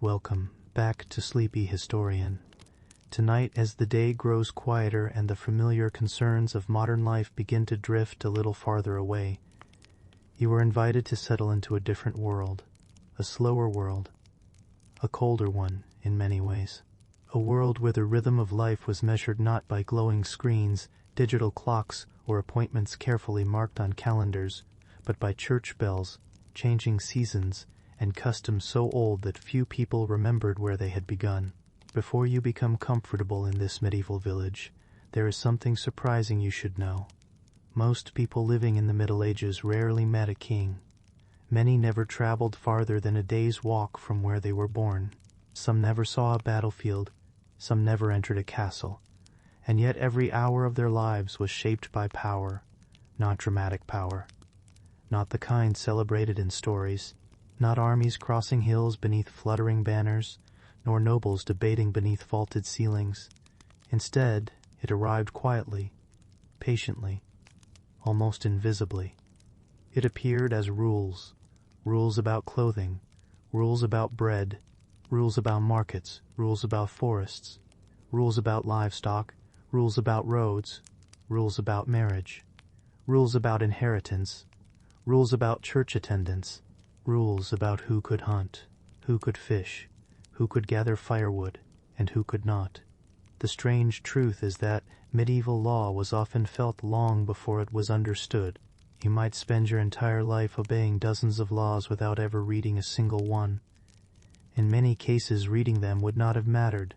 Welcome back to Sleepy Historian. Tonight, as the day grows quieter and the familiar concerns of modern life begin to drift a little farther away, you are invited to settle into a different world, a slower world, a colder one in many ways. A world where the rhythm of life was measured not by glowing screens, digital clocks, or appointments carefully marked on calendars, but by church bells, changing seasons, and customs so old that few people remembered where they had begun. Before you become comfortable in this medieval village, there is something surprising you should know. Most people living in the Middle Ages rarely met a king. Many never traveled farther than a day's walk from where they were born. Some never saw a battlefield, some never entered a castle, and yet every hour of their lives was shaped by power, not dramatic power, not the kind celebrated in stories, not armies crossing hills beneath fluttering banners, nor nobles debating beneath vaulted ceilings. Instead, it arrived quietly, patiently, almost invisibly. It appeared as rules, rules about clothing, rules about bread, rules about markets, rules about forests, rules about livestock, rules about roads, rules about marriage, rules about inheritance, rules about church attendance, rules about who could hunt, who could fish, who could gather firewood, and who could not. The strange truth is that medieval law was often felt long before it was understood. You might spend your entire life obeying dozens of laws without ever reading a single one. In many cases, reading them would not have mattered.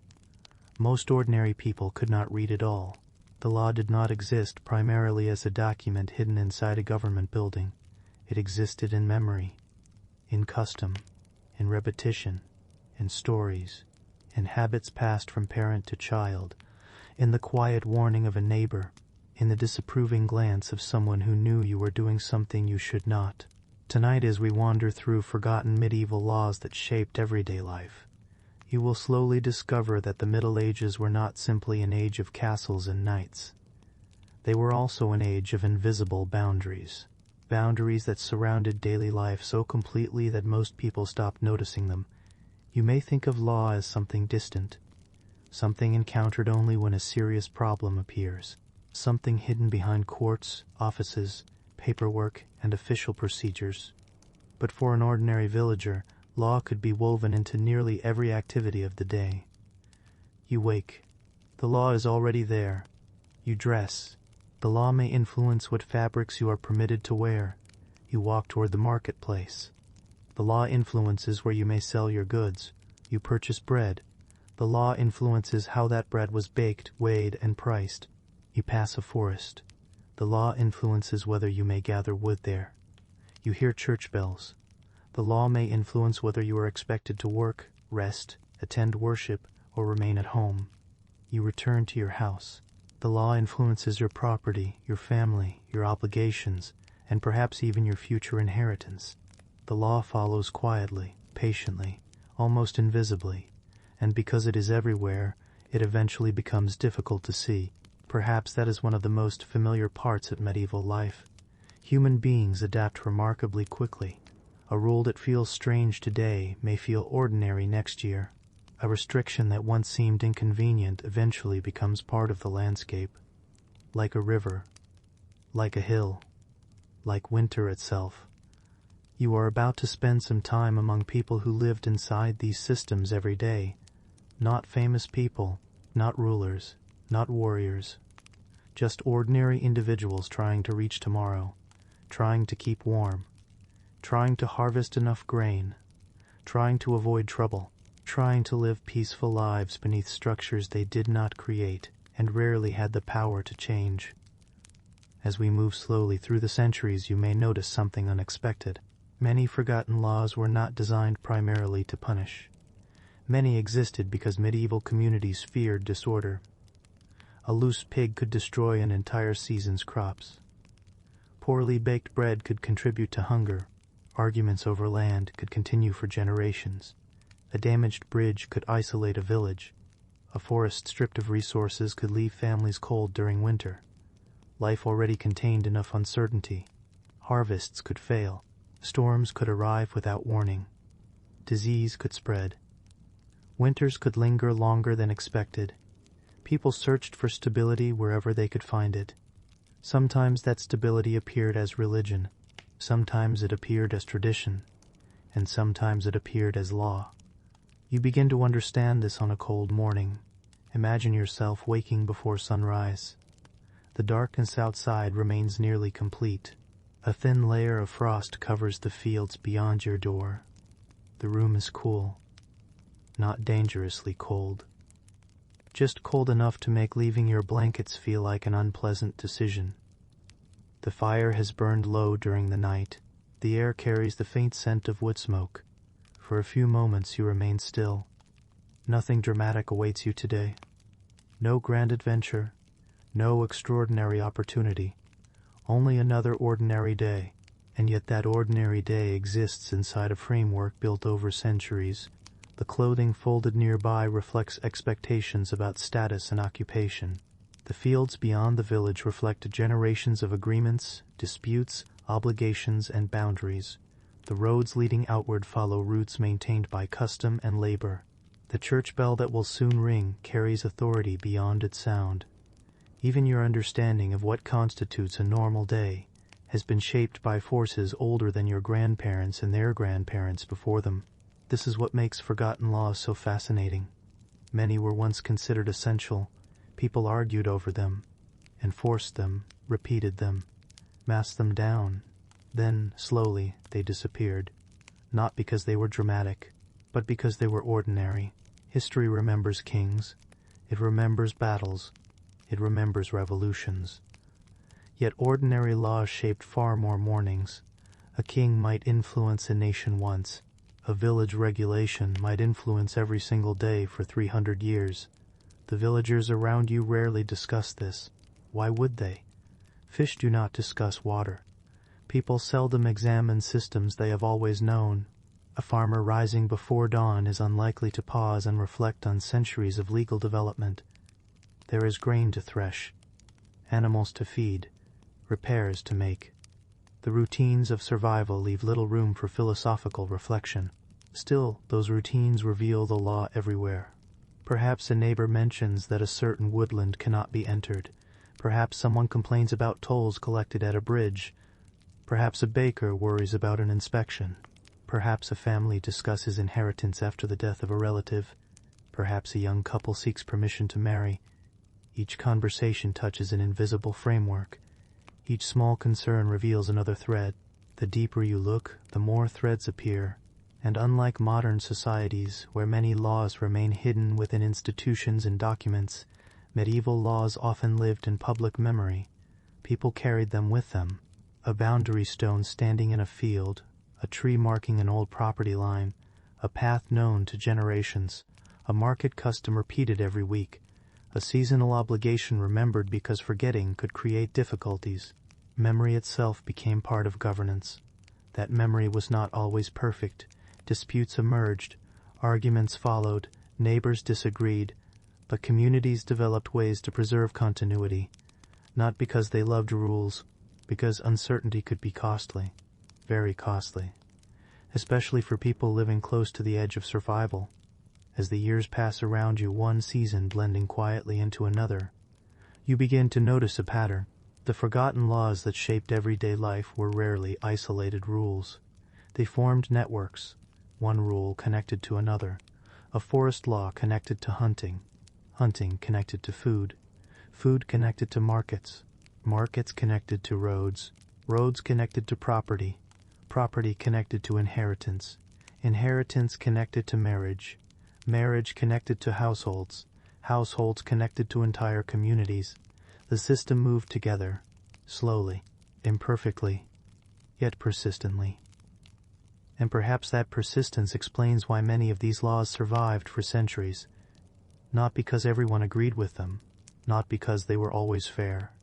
Most ordinary people could not read at all. The law did not exist primarily as a document hidden inside a government building. It existed in memory, in custom, in repetition, in stories, in habits passed from parent to child, in the quiet warning of a neighbor, in the disapproving glance of someone who knew you were doing something you should not. Tonight, as we wander through forgotten medieval laws that shaped everyday life, you will slowly discover that the Middle Ages were not simply an age of castles and knights. They were also an age of invisible boundaries. Boundaries that surrounded daily life so completely that most people stopped noticing them. You may think of law as something distant, something encountered only when a serious problem appears, something hidden behind courts, offices, paperwork, and official procedures. But for an ordinary villager, law could be woven into nearly every activity of the day. You wake. The law is already there. You dress. The law may influence what fabrics you are permitted to wear. You walk toward the marketplace. The law influences where you may sell your goods. You purchase bread. The law influences how that bread was baked, weighed, and priced. You pass a forest. The law influences whether you may gather wood there. You hear church bells. The law may influence whether you are expected to work, rest, attend worship, or remain at home. You return to your house. The law influences your property, your family, your obligations, and perhaps even your future inheritance. The law follows quietly, patiently, almost invisibly, and because it is everywhere, it eventually becomes difficult to see. Perhaps that is one of the most familiar parts of medieval life. Human beings adapt remarkably quickly. A rule that feels strange today may feel ordinary next year. A restriction that once seemed inconvenient eventually becomes part of the landscape. Like a river, like a hill, like winter itself. You are about to spend some time among people who lived inside these systems every day. Not famous people, not rulers, not warriors. Just ordinary individuals trying to reach tomorrow, trying to keep warm, trying to harvest enough grain, trying to avoid trouble, trying to live peaceful lives beneath structures they did not create and rarely had the power to change. As we move slowly through the centuries, you may notice something unexpected. Many forgotten laws were not designed primarily to punish. Many existed because medieval communities feared disorder. A loose pig could destroy an entire season's crops. Poorly baked bread could contribute to hunger. Arguments over land could continue for generations. A damaged bridge could isolate a village. A forest stripped of resources could leave families cold during winter. Life already contained enough uncertainty. Harvests could fail. Storms could arrive without warning. Disease could spread. Winters could linger longer than expected. People searched for stability wherever they could find it. Sometimes that stability appeared as religion, sometimes it appeared as tradition, and sometimes it appeared as law. You begin to understand this on a cold morning. Imagine yourself waking before sunrise. The darkness outside remains nearly complete. A thin layer of frost covers the fields beyond your door. The room is cool, not dangerously cold. Just cold enough to make leaving your blankets feel like an unpleasant decision. The fire has burned low during the night. The air carries the faint scent of wood smoke. For a few moments you remain still. Nothing dramatic awaits you today. No grand adventure, no extraordinary opportunity. Only another ordinary day, and yet that ordinary day exists inside a framework built over centuries. The clothing folded nearby reflects expectations about status and occupation. The fields beyond the village reflect generations of agreements, disputes, obligations, and boundaries. The roads leading outward follow routes maintained by custom and labor. The church bell that will soon ring carries authority beyond its sound. Even your understanding of what constitutes a normal day has been shaped by forces older than your grandparents and their grandparents before them. This is what makes forgotten laws so fascinating. Many were once considered essential. People argued over them, enforced them, repeated them, masked them down. Then, slowly, they disappeared. Not because they were dramatic, but because they were ordinary. History remembers kings. It remembers battles. It remembers revolutions. Yet ordinary laws shaped far more mornings. A king might influence a nation once. A village regulation might influence every single day for 300 years. The villagers around you rarely discuss this. Why would they? Fish do not discuss water. People seldom examine systems they have always known. A farmer rising before dawn is unlikely to pause and reflect on centuries of legal development. There is grain to thresh, animals to feed, repairs to make. The routines of survival leave little room for philosophical reflection. Still, those routines reveal the law everywhere. Perhaps a neighbor mentions that a certain woodland cannot be entered. Perhaps someone complains about tolls collected at a bridge. Perhaps a baker worries about an inspection. Perhaps a family discusses inheritance after the death of a relative. Perhaps a young couple seeks permission to marry. Each conversation touches an invisible framework. Each small concern reveals another thread. The deeper you look, the more threads appear. And unlike modern societies, where many laws remain hidden within institutions and documents, medieval laws often lived in public memory. People carried them with them. A boundary stone standing in a field, a tree marking an old property line, a path known to generations, a market custom repeated every week, a seasonal obligation remembered because forgetting could create difficulties. Memory itself became part of governance. That memory was not always perfect. Disputes emerged, arguments followed, neighbors disagreed, but communities developed ways to preserve continuity, not because they loved rules, because uncertainty could be costly, very costly, especially for people living close to the edge of survival. As the years pass around you, one season blending quietly into another, you begin to notice a pattern. The forgotten laws that shaped everyday life were rarely isolated rules. They formed networks, one rule connected to another. A forest law connected to hunting, hunting connected to food, food connected to markets, markets connected to roads, roads connected to property, property connected to inheritance, inheritance connected to marriage, marriage connected to households, households connected to entire communities. The system moved together, slowly, imperfectly, yet persistently. And perhaps that persistence explains why many of these laws survived for centuries. Not because everyone agreed with them, not because they were always fair,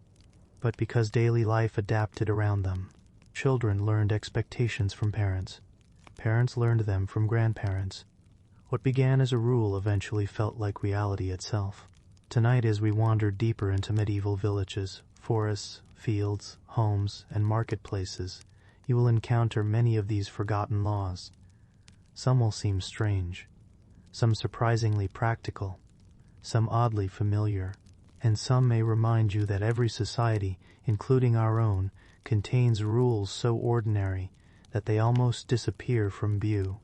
but because daily life adapted around them. Children learned expectations from parents. Parents learned them from grandparents. What began as a rule eventually felt like reality itself. Tonight, as we wander deeper into medieval villages, forests, fields, homes, and marketplaces, you will encounter many of these forgotten laws. Some will seem strange. some surprisingly practical, some oddly familiar, and some may remind you that every society, including our own, contains rules so ordinary that they almost disappear from view.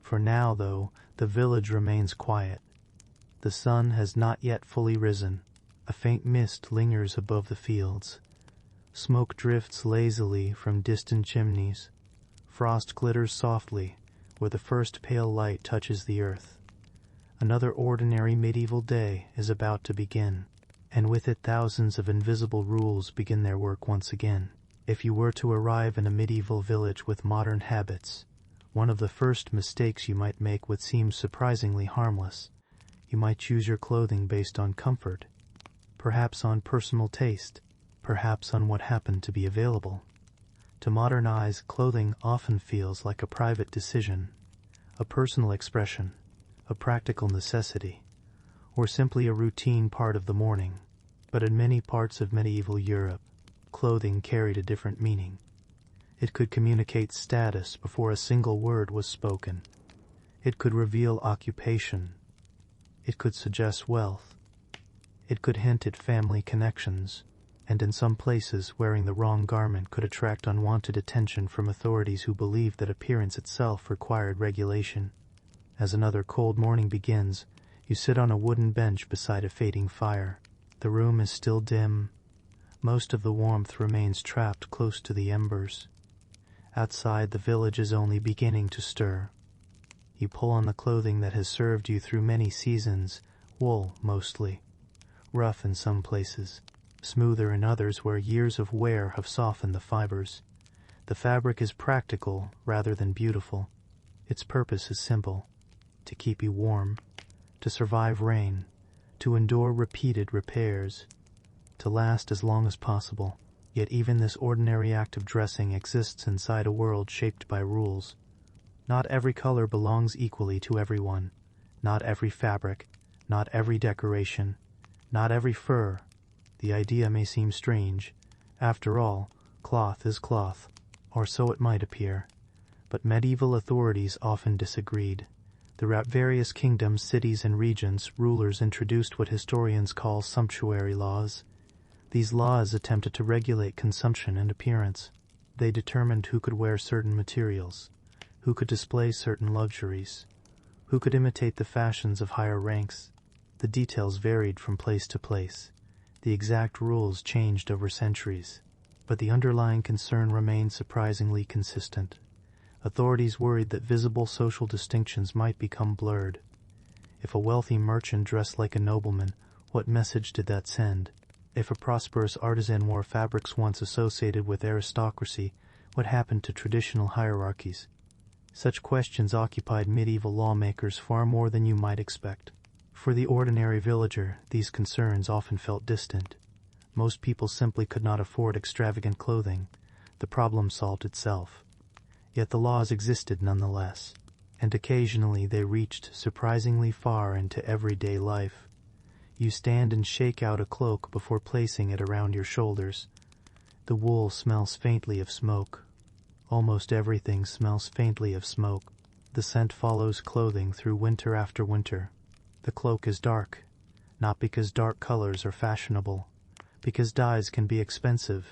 For now, though, the village remains quiet. The sun has not yet fully risen. A faint mist lingers above the fields. Smoke drifts lazily from distant chimneys. Frost glitters softly where the first pale light touches the earth. Another ordinary medieval day is about to begin, and with it thousands of invisible rules begin their work once again. If you were to arrive in a medieval village with modern habits, one of the first mistakes you might make would seem surprisingly harmless. You might choose your clothing based on comfort, perhaps on personal taste, perhaps on what happened to be available. To modernize, clothing often feels like a private decision, a personal expression, a practical necessity, or simply a routine part of the morning. But in many parts of medieval Europe, clothing carried a different meaning. It could communicate status before a single word was spoken. It could reveal occupation. It could suggest wealth. It could hint at family connections, and in some places wearing the wrong garment could attract unwanted attention from authorities who believed that appearance itself required regulation. As another cold morning begins, you sit on a wooden bench beside a fading fire. The room is still dim. Most of the warmth remains trapped close to the embers. Outside, the village is only beginning to stir. You pull on the clothing that has served you through many seasons, wool mostly, rough in some places, smoother in others where years of wear have softened the fibers. The fabric is practical rather than beautiful. Its purpose is simple: to keep you warm, to survive rain, to endure repeated repairs, to last as long as possible. Yet even this ordinary act of dressing exists inside a world shaped by rules. Not every color belongs equally to everyone. Not every fabric, not every decoration, not every fur. The idea may seem strange. After all, cloth is cloth, or so it might appear. But medieval authorities often disagreed. Throughout various kingdoms, cities, and regions, rulers introduced what historians call sumptuary laws. These laws attempted to regulate consumption and appearance. They determined who could wear certain materials, who could display certain luxuries, who could imitate the fashions of higher ranks. The details varied from place to place. The exact rules changed over centuries, but the underlying concern remained surprisingly consistent. Authorities worried that visible social distinctions might become blurred. If a wealthy merchant dressed like a nobleman, what message did that send? If a prosperous artisan wore fabrics once associated with aristocracy, what happened to traditional hierarchies? Such questions occupied medieval lawmakers far more than you might expect. For the ordinary villager, these concerns often felt distant. Most people simply could not afford extravagant clothing. The problem solved itself. Yet the laws existed nonetheless, and occasionally they reached surprisingly far into everyday life. You stand and shake out a cloak before placing it around your shoulders. The wool smells faintly of smoke. Almost everything smells faintly of smoke. The scent follows clothing through winter after winter. The cloak is dark, not because dark colors are fashionable, because dyes can be expensive.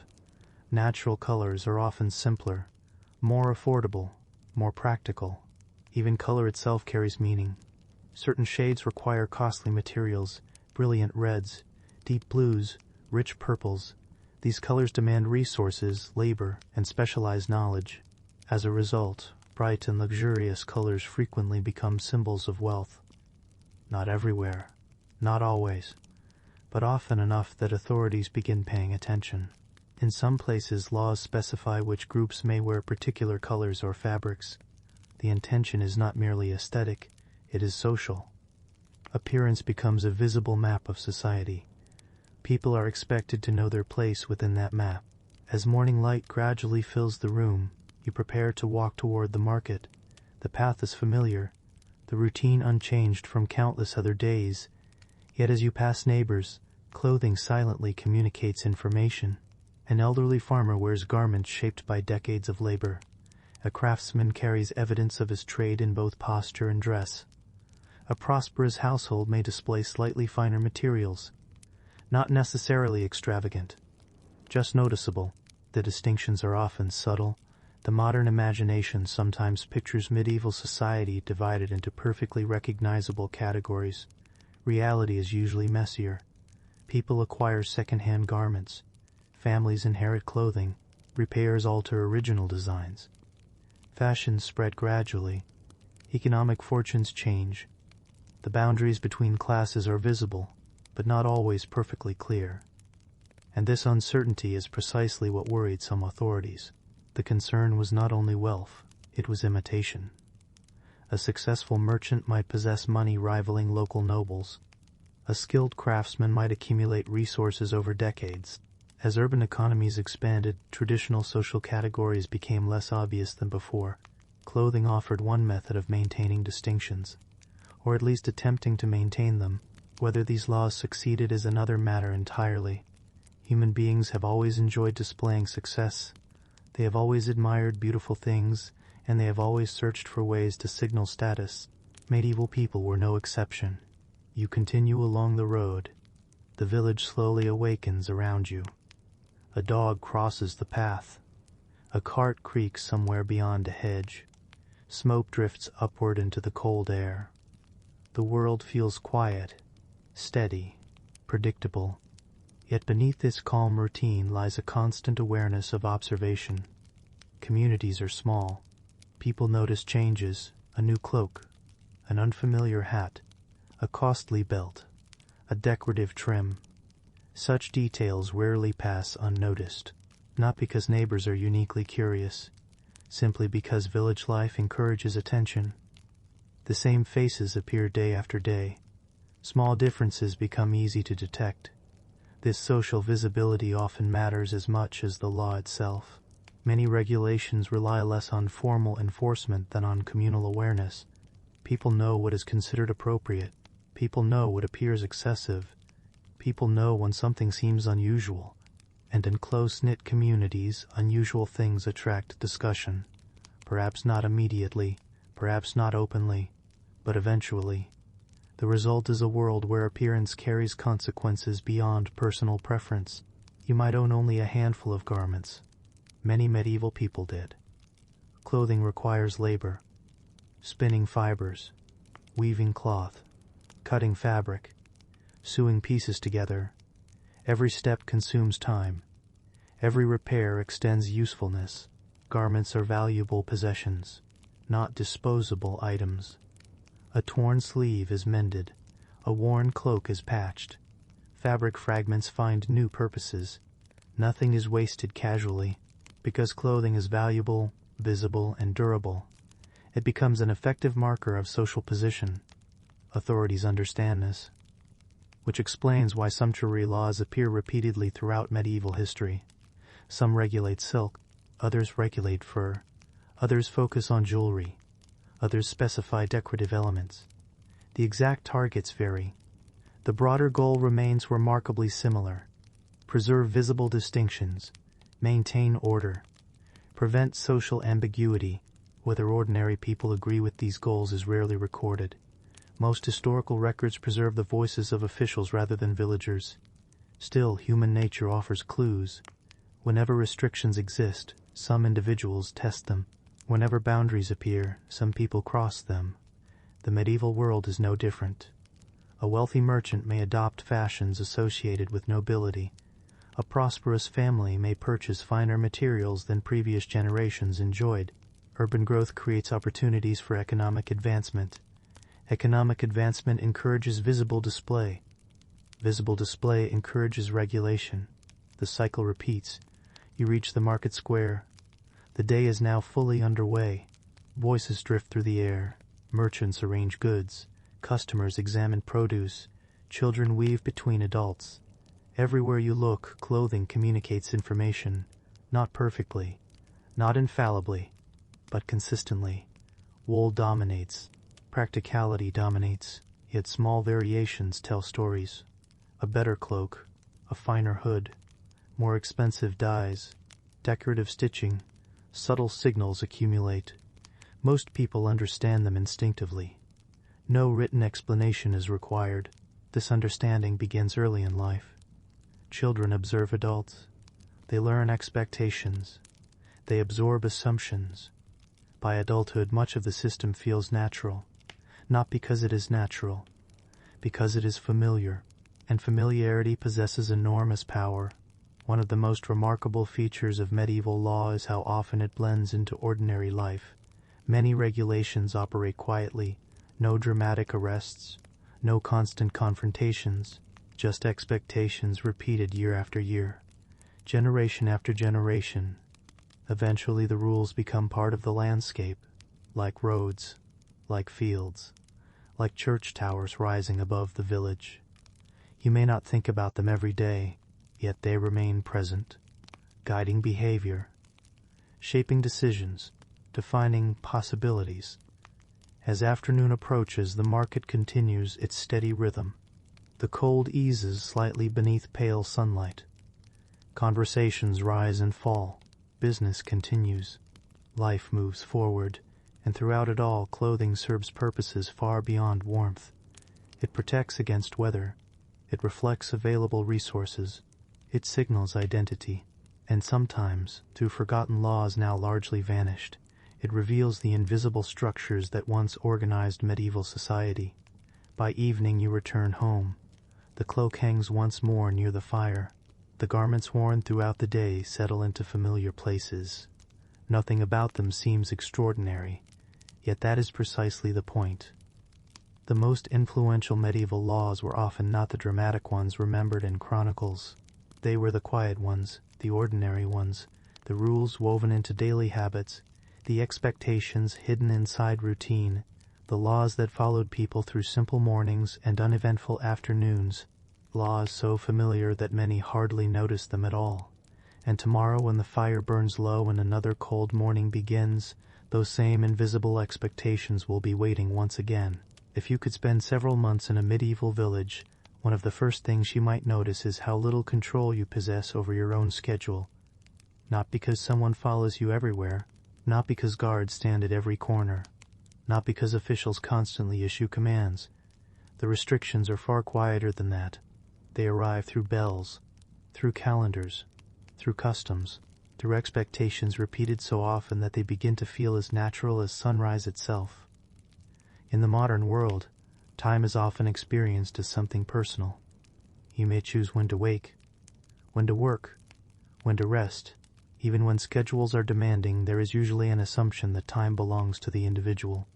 Natural colors are often simpler, more affordable, more practical. Even color itself carries meaning. Certain shades require costly materials, brilliant reds, deep blues, rich purples. These colors demand resources, labor, and specialized knowledge. As a result, bright and luxurious colors frequently become symbols of wealth. Not everywhere, not always, but often enough that authorities begin paying attention. In some places, laws specify which groups may wear particular colors or fabrics. The intention is not merely aesthetic, it is social. Appearance becomes a visible map of society. People are expected to know their place within that map. As morning light gradually fills the room, you prepare to walk toward the market. The path is familiar, the routine unchanged from countless other days. Yet as you pass neighbors, clothing silently communicates information. An elderly farmer wears garments shaped by decades of labor. A craftsman carries evidence of his trade in both posture and dress. A prosperous household may display slightly finer materials, not necessarily extravagant, just noticeable. The distinctions are often subtle. The modern imagination sometimes pictures medieval society divided into perfectly recognizable categories. Reality is usually messier. People acquire second-hand garments. Families inherit clothing. Repairs alter original designs. Fashions spread gradually. Economic fortunes change. The boundaries between classes are visible, but not always perfectly clear. And this uncertainty is precisely what worried some authorities. The concern was not only wealth, it was imitation. A successful merchant might possess money rivaling local nobles. A skilled craftsman might accumulate resources over decades. As urban economies expanded, traditional social categories became less obvious than before. Clothing offered one method of maintaining distinctions, or at least attempting to maintain them. Whether these laws succeeded is another matter entirely. Human beings have always enjoyed displaying success. They have always admired beautiful things, and they have always searched for ways to signal status. Medieval people were no exception. You continue along the road. The village slowly awakens around you. A dog crosses the path. A cart creaks somewhere beyond a hedge. Smoke drifts upward into the cold air. The world feels quiet, steady, predictable. Yet beneath this calm routine lies a constant awareness of observation. Communities are small. People notice changes: a new cloak, an unfamiliar hat, a costly belt, a decorative trim. Such details rarely pass unnoticed, not because neighbors are uniquely curious, simply because village life encourages attention. The same faces appear day after day. Small differences become easy to detect. This social visibility often matters as much as the law itself. Many regulations rely less on formal enforcement than on communal awareness. People know what is considered appropriate. People know what appears excessive. People know when something seems unusual. And in close-knit communities, unusual things attract discussion. Perhaps not immediately, perhaps not openly, but eventually. The result is a world where appearance carries consequences beyond personal preference. You might own only a handful of garments. Many medieval people did. Clothing requires labor. Spinning fibers, weaving cloth, cutting fabric, sewing pieces together. Every step consumes time. Every repair extends usefulness. Garments are valuable possessions, not disposable items. A torn sleeve is mended. A worn cloak is patched. Fabric fragments find new purposes. Nothing is wasted casually. Because clothing is valuable, visible, and durable, it becomes an effective marker of social position. Authorities understand this, which explains why sumptuary laws appear repeatedly throughout medieval history. Some regulate silk, others regulate fur, others focus on jewelry, others specify decorative elements. The exact targets vary. The broader goal remains remarkably similar: preserve visible distinctions, maintain order, prevent social ambiguity. Whether ordinary people agree with these goals is rarely recorded. Most historical records preserve the voices of officials rather than villagers. Still, human nature offers clues. Whenever restrictions exist, some individuals test them. Whenever boundaries appear, some people cross them. The medieval world is no different. A wealthy merchant may adopt fashions associated with nobility. A prosperous family may purchase finer materials than previous generations enjoyed. Urban growth creates opportunities for economic advancement. Economic advancement encourages visible display. Visible display encourages regulation. The cycle repeats. You reach the market square. The day is now fully underway. Voices drift through the air. Merchants arrange goods. Customers examine produce. Children weave between adults. Everywhere you look, clothing communicates information. Not perfectly, not infallibly, but consistently. Wool dominates. Practicality dominates. Yet small variations tell stories. A better cloak, a finer hood, more expensive dyes, decorative stitching, subtle signals accumulate. Most people understand them instinctively. No written explanation is required. This understanding begins early in life. Children observe adults. They learn expectations. They absorb assumptions. By adulthood, much of the system feels natural, not because it is natural, because it is familiar, and familiarity possesses enormous power. One of the most remarkable features of medieval law is how often it blends into ordinary life. Many regulations operate quietly, no dramatic arrests, no constant confrontations, just expectations repeated year after year, generation after generation. Eventually the rules become part of the landscape, like roads, like fields, like church towers rising above the village. You may not think about them every day, yet they remain present, guiding behavior, shaping decisions, defining possibilities. As afternoon approaches, the market continues its steady rhythm. The cold eases slightly beneath pale sunlight. Conversations rise and fall. Business continues. Life moves forward, and throughout it all, clothing serves purposes far beyond warmth. It protects against weather. It reflects available resources. It signals identity. And sometimes, through forgotten laws now largely vanished, it reveals the invisible structures that once organized medieval society. By evening you return home. The cloak hangs once more near the fire. The garments worn throughout the day settle into familiar places. Nothing about them seems extraordinary, yet that is precisely the point. The most influential medieval laws were often not the dramatic ones remembered in chronicles. They were the quiet ones, the ordinary ones, the rules woven into daily habits, the expectations hidden inside routine, the laws that followed people through simple mornings and uneventful afternoons, laws so familiar that many hardly notice them at all. And tomorrow, when the fire burns low and another cold morning begins, those same invisible expectations will be waiting once again. If you could spend several months in a medieval village, one of the first things you might notice is how little control you possess over your own schedule. Not because someone follows you everywhere, not because guards stand at every corner, not because officials constantly issue commands. The restrictions are far quieter than that. They arrive through bells, through calendars, through customs, through expectations repeated so often that they begin to feel as natural as sunrise itself. In the modern world, time is often experienced as something personal. You may choose when to wake, when to work, when to rest. Even when schedules are demanding, there is usually an assumption that time belongs to the individual.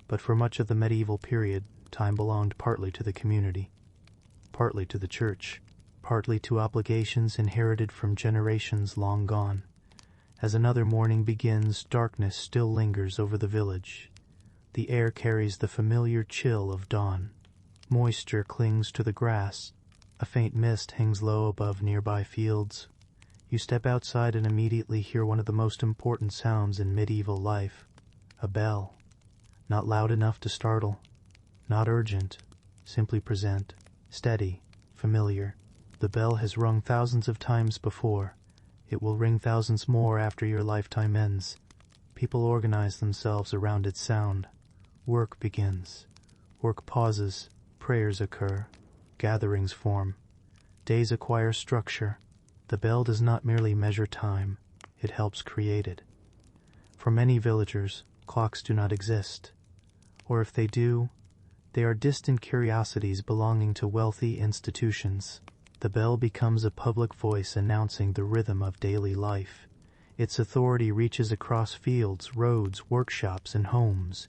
But for much of the medieval period, time belonged partly to the community, partly to the church, partly to obligations inherited from generations long gone. As another morning begins, darkness still lingers over the village. The air carries the familiar chill of dawn. Moisture clings to the grass. A faint mist hangs low above nearby fields. You step outside and immediately hear one of the most important sounds in medieval life. A bell. Not loud enough to startle. Not urgent. Simply present. Steady. Familiar. The bell has rung thousands of times before. It will ring thousands more after your lifetime ends. People organize themselves around its sound. Work begins. Work pauses. Prayers occur. Gatherings form. Days acquire structure. The bell does not merely measure time, it helps create it. For many villagers, clocks do not exist. Or if they do, they are distant curiosities belonging to wealthy institutions. The bell becomes a public voice announcing the rhythm of daily life. Its authority reaches across fields, roads, workshops, and homes.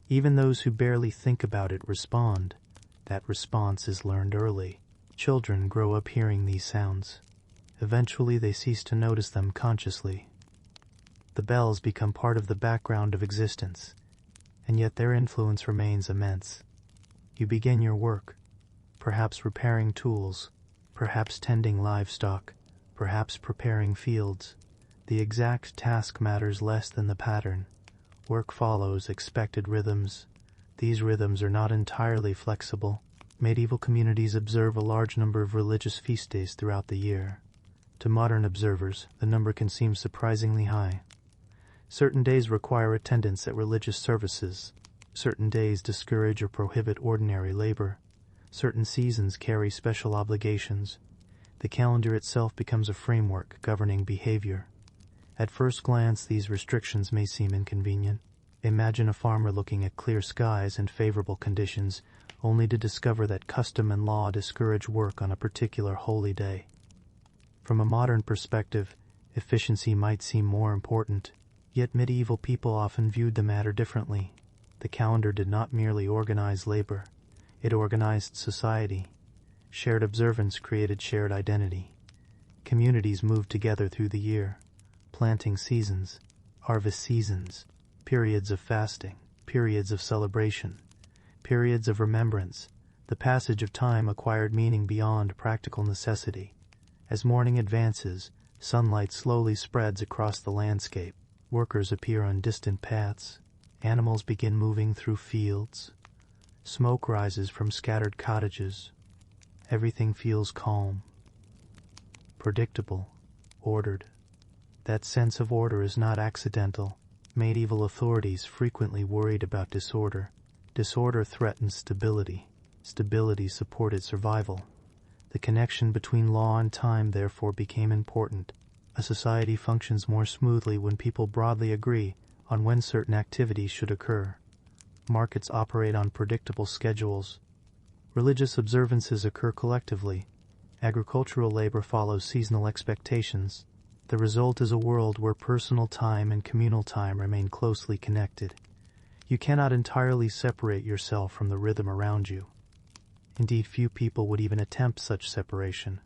Even those who barely think about it respond. That response is learned early. Children grow up hearing these sounds. Eventually they cease to notice them consciously. The bells become part of the background of existence, and yet their influence remains immense. You begin your work, perhaps repairing tools, perhaps tending livestock, perhaps preparing fields. The exact task matters less than the pattern. Work follows expected rhythms. These rhythms are not entirely flexible. Medieval communities observe a large number of religious feast days throughout the year. To modern observers, the number can seem surprisingly high. Certain days require attendance at religious services. Certain days discourage or prohibit ordinary labor. Certain seasons carry special obligations. The calendar itself becomes a framework governing behavior. At first glance, these restrictions may seem inconvenient. Imagine a farmer looking at clear skies and favorable conditions, only to discover that custom and law discourage work on a particular holy day. From a modern perspective, efficiency might seem more important, yet medieval people often viewed the matter differently. The calendar did not merely organize labor, it organized society. Shared observance created shared identity. Communities moved together through the year. Planting seasons, harvest seasons, periods of fasting, periods of celebration, periods of remembrance. The passage of time acquired meaning beyond practical necessity. As morning advances, sunlight slowly spreads across the landscape. Workers appear on distant paths. Animals begin moving through fields. Smoke rises from scattered cottages. Everything feels calm, predictable, ordered. That sense of order is not accidental. Medieval authorities frequently worried about disorder. Disorder threatened stability. Stability supported survival. The connection between law and time therefore became important. A society functions more smoothly when people broadly agree on when certain activities should occur. Markets operate on predictable schedules. Religious observances occur collectively. Agricultural labor follows seasonal expectations. The result is a world where personal time and communal time remain closely connected. You cannot entirely separate yourself from the rhythm around you. Indeed, few people would even attempt such separation.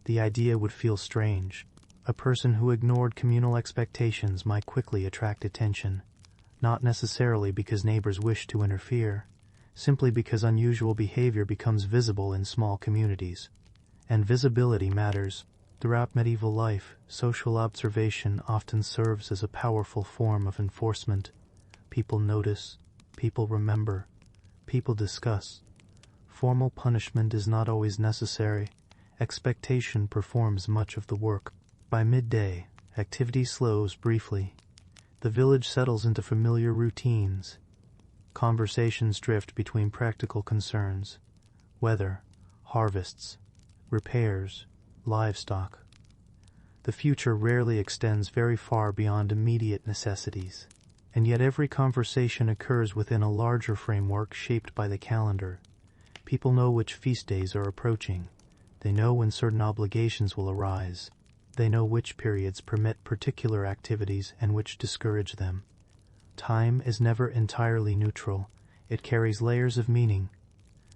The idea would feel strange. A person who ignored communal expectations might quickly attract attention, not necessarily because neighbors wish to interfere, simply because unusual behavior becomes visible in small communities. And visibility matters. Throughout medieval life, social observation often serves as a powerful form of enforcement. People notice, people remember, people discuss. Formal punishment is not always necessary. Expectation performs much of the work. By midday, activity slows briefly. The village settles into familiar routines. Conversations drift between practical concerns: weather, harvests, repairs, livestock. The future rarely extends very far beyond immediate necessities, and yet every conversation occurs within a larger framework shaped by the calendar. People know which feast days are approaching. They know when certain obligations will arise. They know which periods permit particular activities and which discourage them. Time is never entirely neutral. It carries layers of meaning.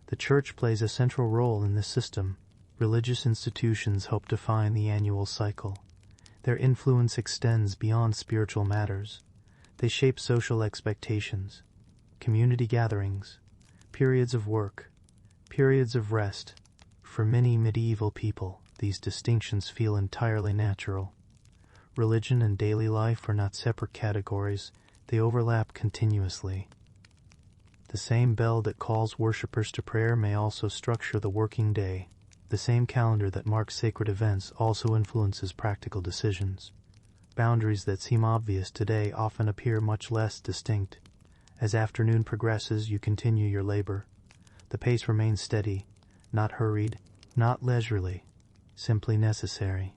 The church plays a central role in this system. Religious institutions help define the annual cycle. Their influence extends beyond spiritual matters. They shape social expectations, community gatherings, periods of work, periods of rest. For many medieval people, these distinctions feel entirely natural. Religion and daily life are not separate categories. They overlap continuously. The same bell that calls worshippers to prayer may also structure the working day. The same calendar that marks sacred events also influences practical decisions. Boundaries that seem obvious today often appear much less distinct. As afternoon progresses, you continue your labor. The pace remains steady, not hurried, not leisurely, simply necessary.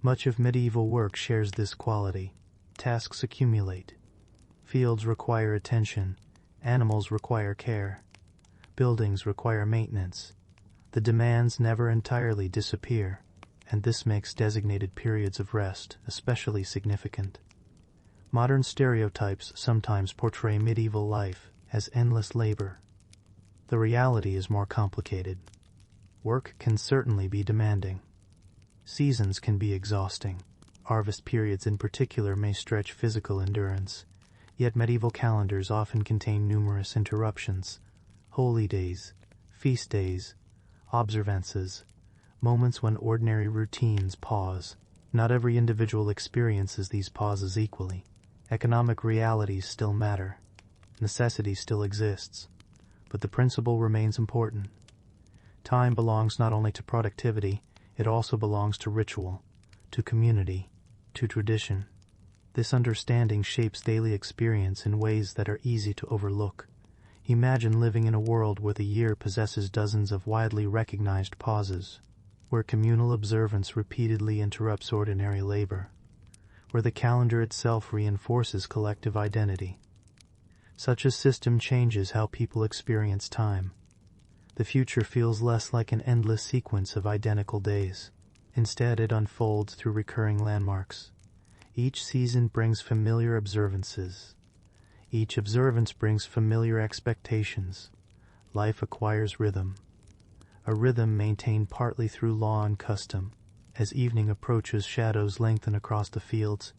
Much of medieval work shares this quality. Tasks accumulate. Fields require attention. Animals require care. Buildings require maintenance. The demands never entirely disappear, and this makes designated periods of rest especially significant. Modern stereotypes sometimes portray medieval life as endless labor. The reality is more complicated. Work can certainly be demanding. Seasons can be exhausting. Harvest periods in particular may stretch physical endurance. Yet medieval calendars often contain numerous interruptions: holy days, feast days, observances, moments when ordinary routines pause. Not every individual experiences these pauses equally. Economic realities still matter. Necessity still exists. But the principle remains important. Time belongs not only to productivity, it also belongs to ritual, to community, to tradition. This understanding shapes daily experience in ways that are easy to overlook. Imagine living in a world where the year possesses dozens of widely recognized pauses, where communal observance repeatedly interrupts ordinary labor, where the calendar itself reinforces collective identity. Such a system changes how people experience time. The future feels less like an endless sequence of identical days. Instead, it unfolds through recurring landmarks. Each season brings familiar observances. Each observance brings familiar expectations. Life acquires rhythm. A rhythm maintained partly through law and custom. As evening approaches, shadows lengthen across the fields.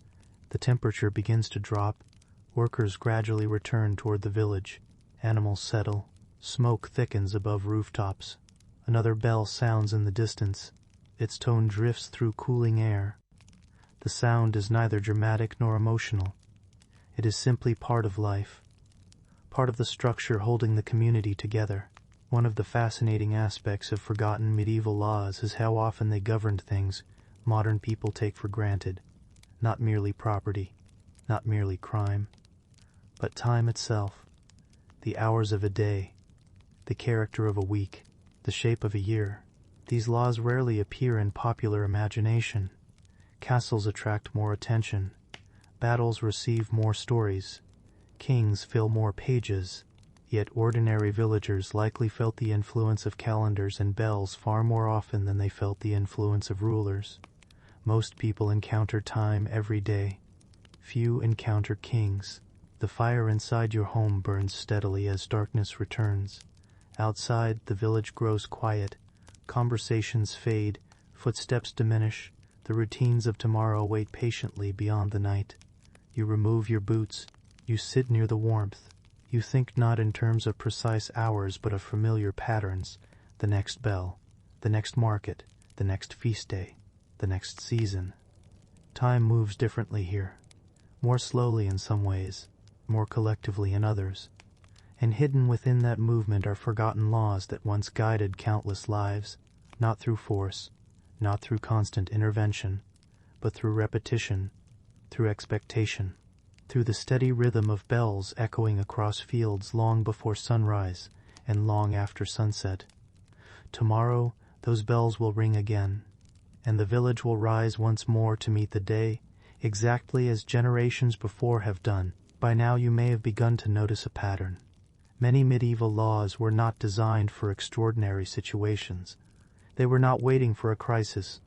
The temperature begins to drop. Workers gradually return toward the village. Animals settle. Smoke thickens above rooftops. Another bell sounds in the distance. Its tone drifts through cooling air. The sound is neither dramatic nor emotional. It is simply part of life, part of the structure holding the community together. One of the fascinating aspects of forgotten medieval laws is how often they governed things modern people take for granted. Not merely property, not merely crime, but time itself, the hours of a day, the character of a week, the shape of a year. These laws rarely appear in popular imagination. Castles attract more attention. Battles receive more stories. Kings fill more pages. Yet ordinary villagers likely felt the influence of calendars and bells far more often than they felt the influence of rulers. Most people encounter time every day. Few encounter kings. The fire inside your home burns steadily as darkness returns. Outside, the village grows quiet. Conversations fade. Footsteps diminish. The routines of tomorrow wait patiently beyond the night. You remove your boots. You sit near the warmth. You think not in terms of precise hours but of familiar patterns. The next bell, the next market, the next feast day, the next season. Time moves differently here. More slowly in some ways, more collectively in others. And hidden within that movement are forgotten laws that once guided countless lives, not through force, not through constant intervention, but through repetition, through expectation, through the steady rhythm of bells echoing across fields long before sunrise and long after sunset. Tomorrow, those bells will ring again, and the village will rise once more to meet the day, exactly as generations before have done. By now you may have begun to notice a pattern. Many medieval laws were not designed for extraordinary situations. They were not waiting for a crisis.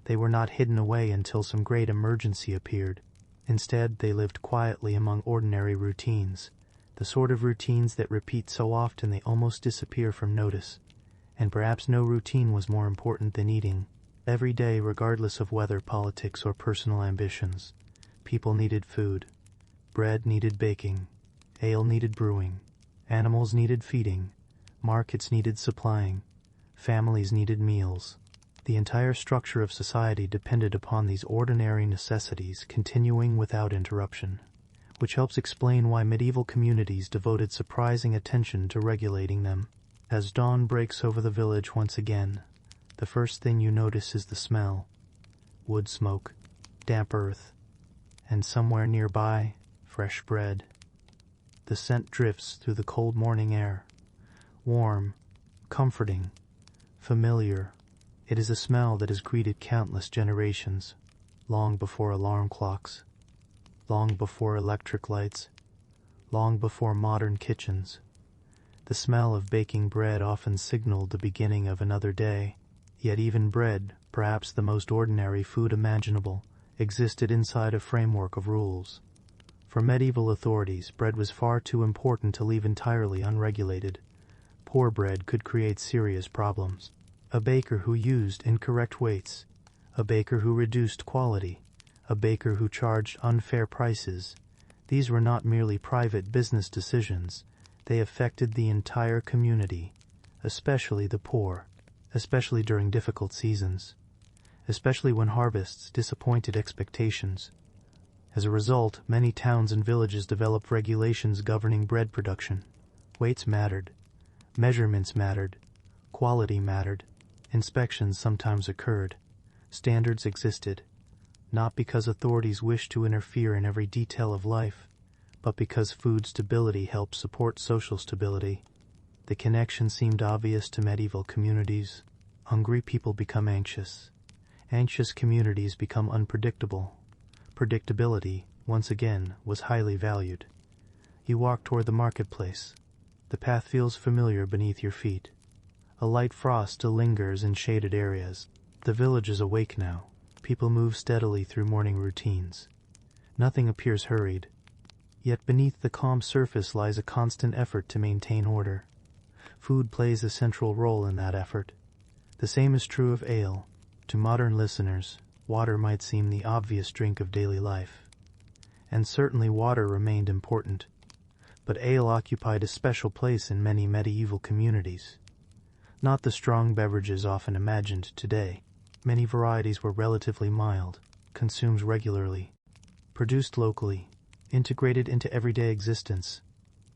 They were not hidden away until some great emergency appeared. Instead, they lived quietly among ordinary routines, the sort of routines that repeat so often they almost disappear from notice. And perhaps no routine was more important than eating. Every day, regardless of weather, politics, or personal ambitions, people needed food. Bread needed baking. Ale needed brewing. Animals needed feeding. Markets needed supplying. Families needed meals. The entire structure of society depended upon these ordinary necessities continuing without interruption, which helps explain why medieval communities devoted surprising attention to regulating them. As dawn breaks over the village once again, the first thing you notice is the smell. Wood smoke, damp earth, and somewhere nearby, fresh bread. The scent drifts through the cold morning air. Warm, comforting, familiar. It is a smell that has greeted countless generations, long before alarm clocks, long before electric lights, long before modern kitchens. The smell of baking bread often signaled the beginning of another day, yet even bread, perhaps the most ordinary food imaginable, existed inside a framework of rules. For medieval authorities, bread was far too important to leave entirely unregulated. Poor bread could create serious problems. A baker who used incorrect weights, a baker who reduced quality, a baker who charged unfair prices. These were not merely private business decisions. They affected the entire community, especially the poor, especially during difficult seasons, especially when harvests disappointed expectations. As a result, many towns and villages developed regulations governing bread production. Weights mattered, measurements mattered, quality mattered. Inspections sometimes occurred. Standards existed. not because authorities wished to interfere in every detail of life, but because food stability helped support social stability. The connection seemed obvious to medieval communities. Hungry people become anxious. Anxious communities become unpredictable. Predictability, once again, was highly valued. You walk toward the marketplace. The path feels familiar beneath your feet. A light frost still lingers in shaded areas. The village is awake now. People move steadily through morning routines. Nothing appears hurried. Yet beneath the calm surface lies a constant effort to maintain order. Food plays a central role in that effort. The same is true of ale. To modern listeners, water might seem the obvious drink of daily life. And certainly water remained important. But ale occupied a special place in many medieval communities. Not the strong beverages often imagined today. Many varieties were relatively mild, consumed regularly, produced locally, integrated into everyday existence.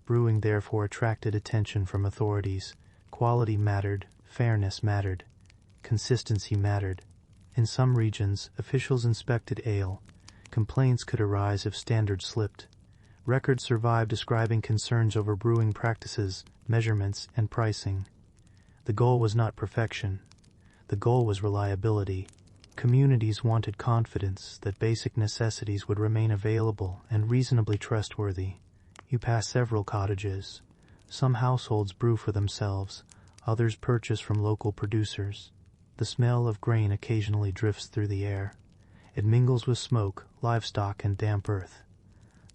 Brewing therefore attracted attention from authorities. Quality mattered, fairness mattered, consistency mattered. In some regions, officials inspected ale. Complaints could arise if standards slipped. Records survive describing concerns over brewing practices, measurements, and pricing. The goal was not perfection. The goal was reliability. Communities wanted confidence that basic necessities would remain available and reasonably trustworthy. You pass several cottages. Some households brew for themselves, others purchase from local producers. The smell of grain occasionally drifts through the air. It mingles with smoke, livestock, and damp earth.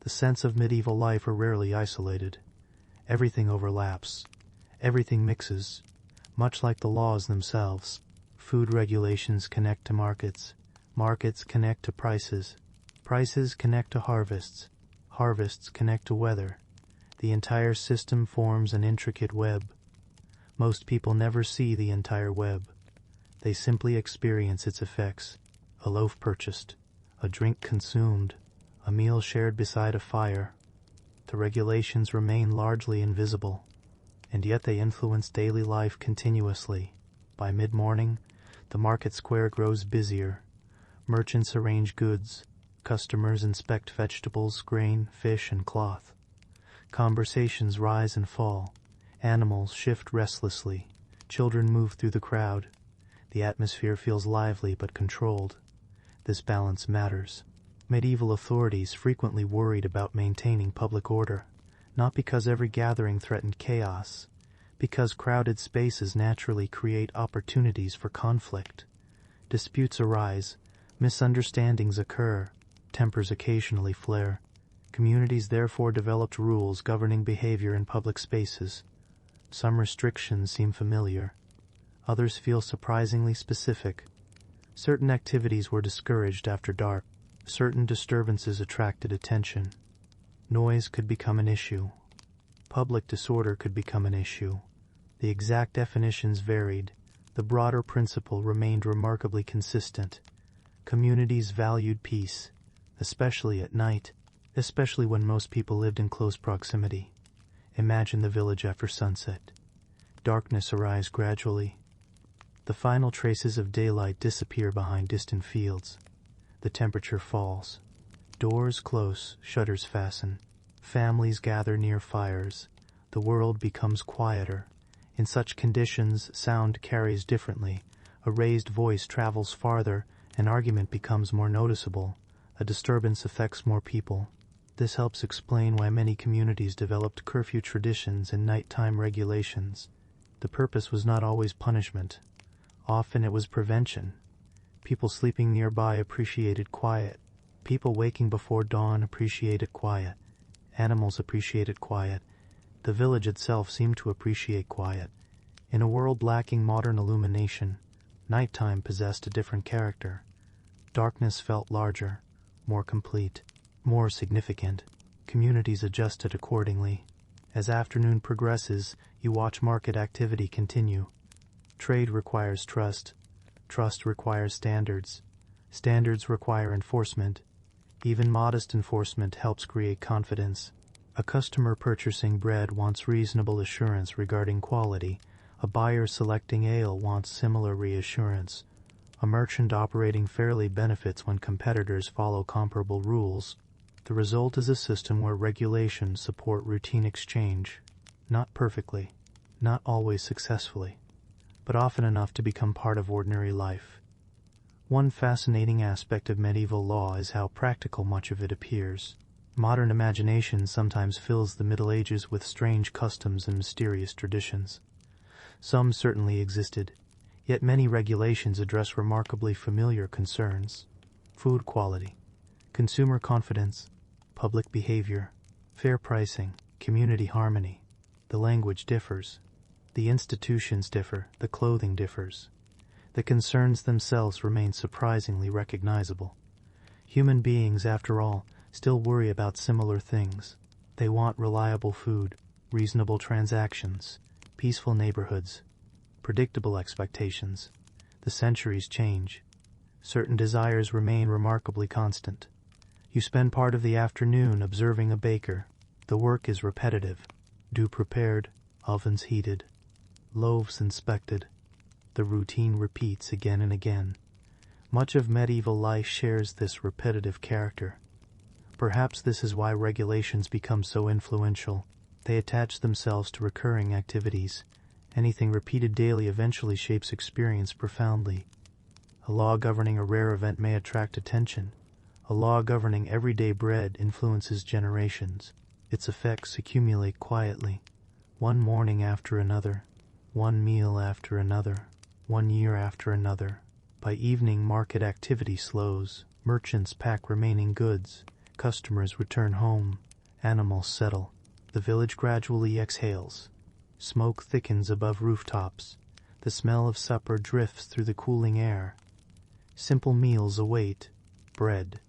The scents of medieval life are rarely isolated. Everything overlaps. Everything mixes. Much like the laws themselves, food regulations connect to markets. Markets connect to prices. Prices connect to harvests. Harvests connect to weather. The entire system forms an intricate web. Most people never see the entire web. They simply experience its effects. A loaf purchased, a drink consumed, a meal shared beside a fire. The regulations remain largely invisible, and yet they influence daily life continuously. By mid-morning, the market square grows busier. Merchants arrange goods. Customers inspect vegetables, grain, fish, and cloth. Conversations rise and fall. Animals shift restlessly. Children move through the crowd. The atmosphere feels lively but controlled. This balance matters. Medieval authorities frequently worried about maintaining public order, not because every gathering threatened chaos, because crowded spaces naturally create opportunities for conflict. Disputes arise, misunderstandings occur, tempers occasionally flare. Communities therefore developed rules governing behavior in public spaces. Some restrictions seem familiar. Others feel surprisingly specific. Certain activities were discouraged after dark. Certain disturbances attracted attention. Noise could become an issue. Public disorder could become an issue. The exact definitions varied. The broader principle remained remarkably consistent. Communities valued peace, especially at night, especially when most people lived in close proximity. Imagine the village after sunset. Darkness arrives gradually. The final traces of daylight disappear behind distant fields. The temperature falls. Doors close, shutters fasten. Families gather near fires. The world becomes quieter. In such conditions, sound carries differently. A raised voice travels farther. An argument becomes more noticeable. A disturbance affects more people. This helps explain why many communities developed curfew traditions and nighttime regulations. The purpose was not always punishment. Often it was prevention. People sleeping nearby appreciated quiet. People waking before dawn appreciated quiet. Animals appreciated quiet. The village itself seemed to appreciate quiet. In a world lacking modern illumination, nighttime possessed a different character. Darkness felt larger, more complete, more significant. Communities adjusted accordingly. As afternoon progresses, you watch market activity continue. Trade requires trust. Trust requires standards. Standards require enforcement. Even modest enforcement helps create confidence. A customer purchasing bread wants reasonable assurance regarding quality. A buyer selecting ale wants similar reassurance. A merchant operating fairly benefits when competitors follow comparable rules. The result is a system where regulations support routine exchange, not perfectly, not always successfully, but often enough to become part of ordinary life. One fascinating aspect of medieval law is how practical much of it appears. Modern imagination sometimes fills the Middle Ages with strange customs and mysterious traditions. Some certainly existed, yet many regulations address remarkably familiar concerns: food quality, consumer confidence, public behavior, fair pricing, community harmony. The language differs. The institutions differ. The clothing differs. The concerns themselves remain surprisingly recognizable. Human beings, after all, still worry about similar things. They want reliable food, reasonable transactions, peaceful neighborhoods, predictable expectations. The centuries change. Certain desires remain remarkably constant. You spend part of the afternoon observing a baker. The work is repetitive. Dough prepared, ovens heated, loaves inspected. The routine repeats again and again. Much of medieval life shares this repetitive character. Perhaps this is why regulations become so influential. They attach themselves to recurring activities. Anything repeated daily eventually shapes experience profoundly. A law governing a rare event may attract attention. A law governing everyday bread influences generations. Its effects accumulate quietly, one morning after another, one meal after another, one year after another. By evening, market activity slows. Merchants pack remaining goods. Customers return home. Animals settle. The village gradually exhales. Smoke thickens above rooftops. The smell of supper drifts through the cooling air. Simple meals await: bread,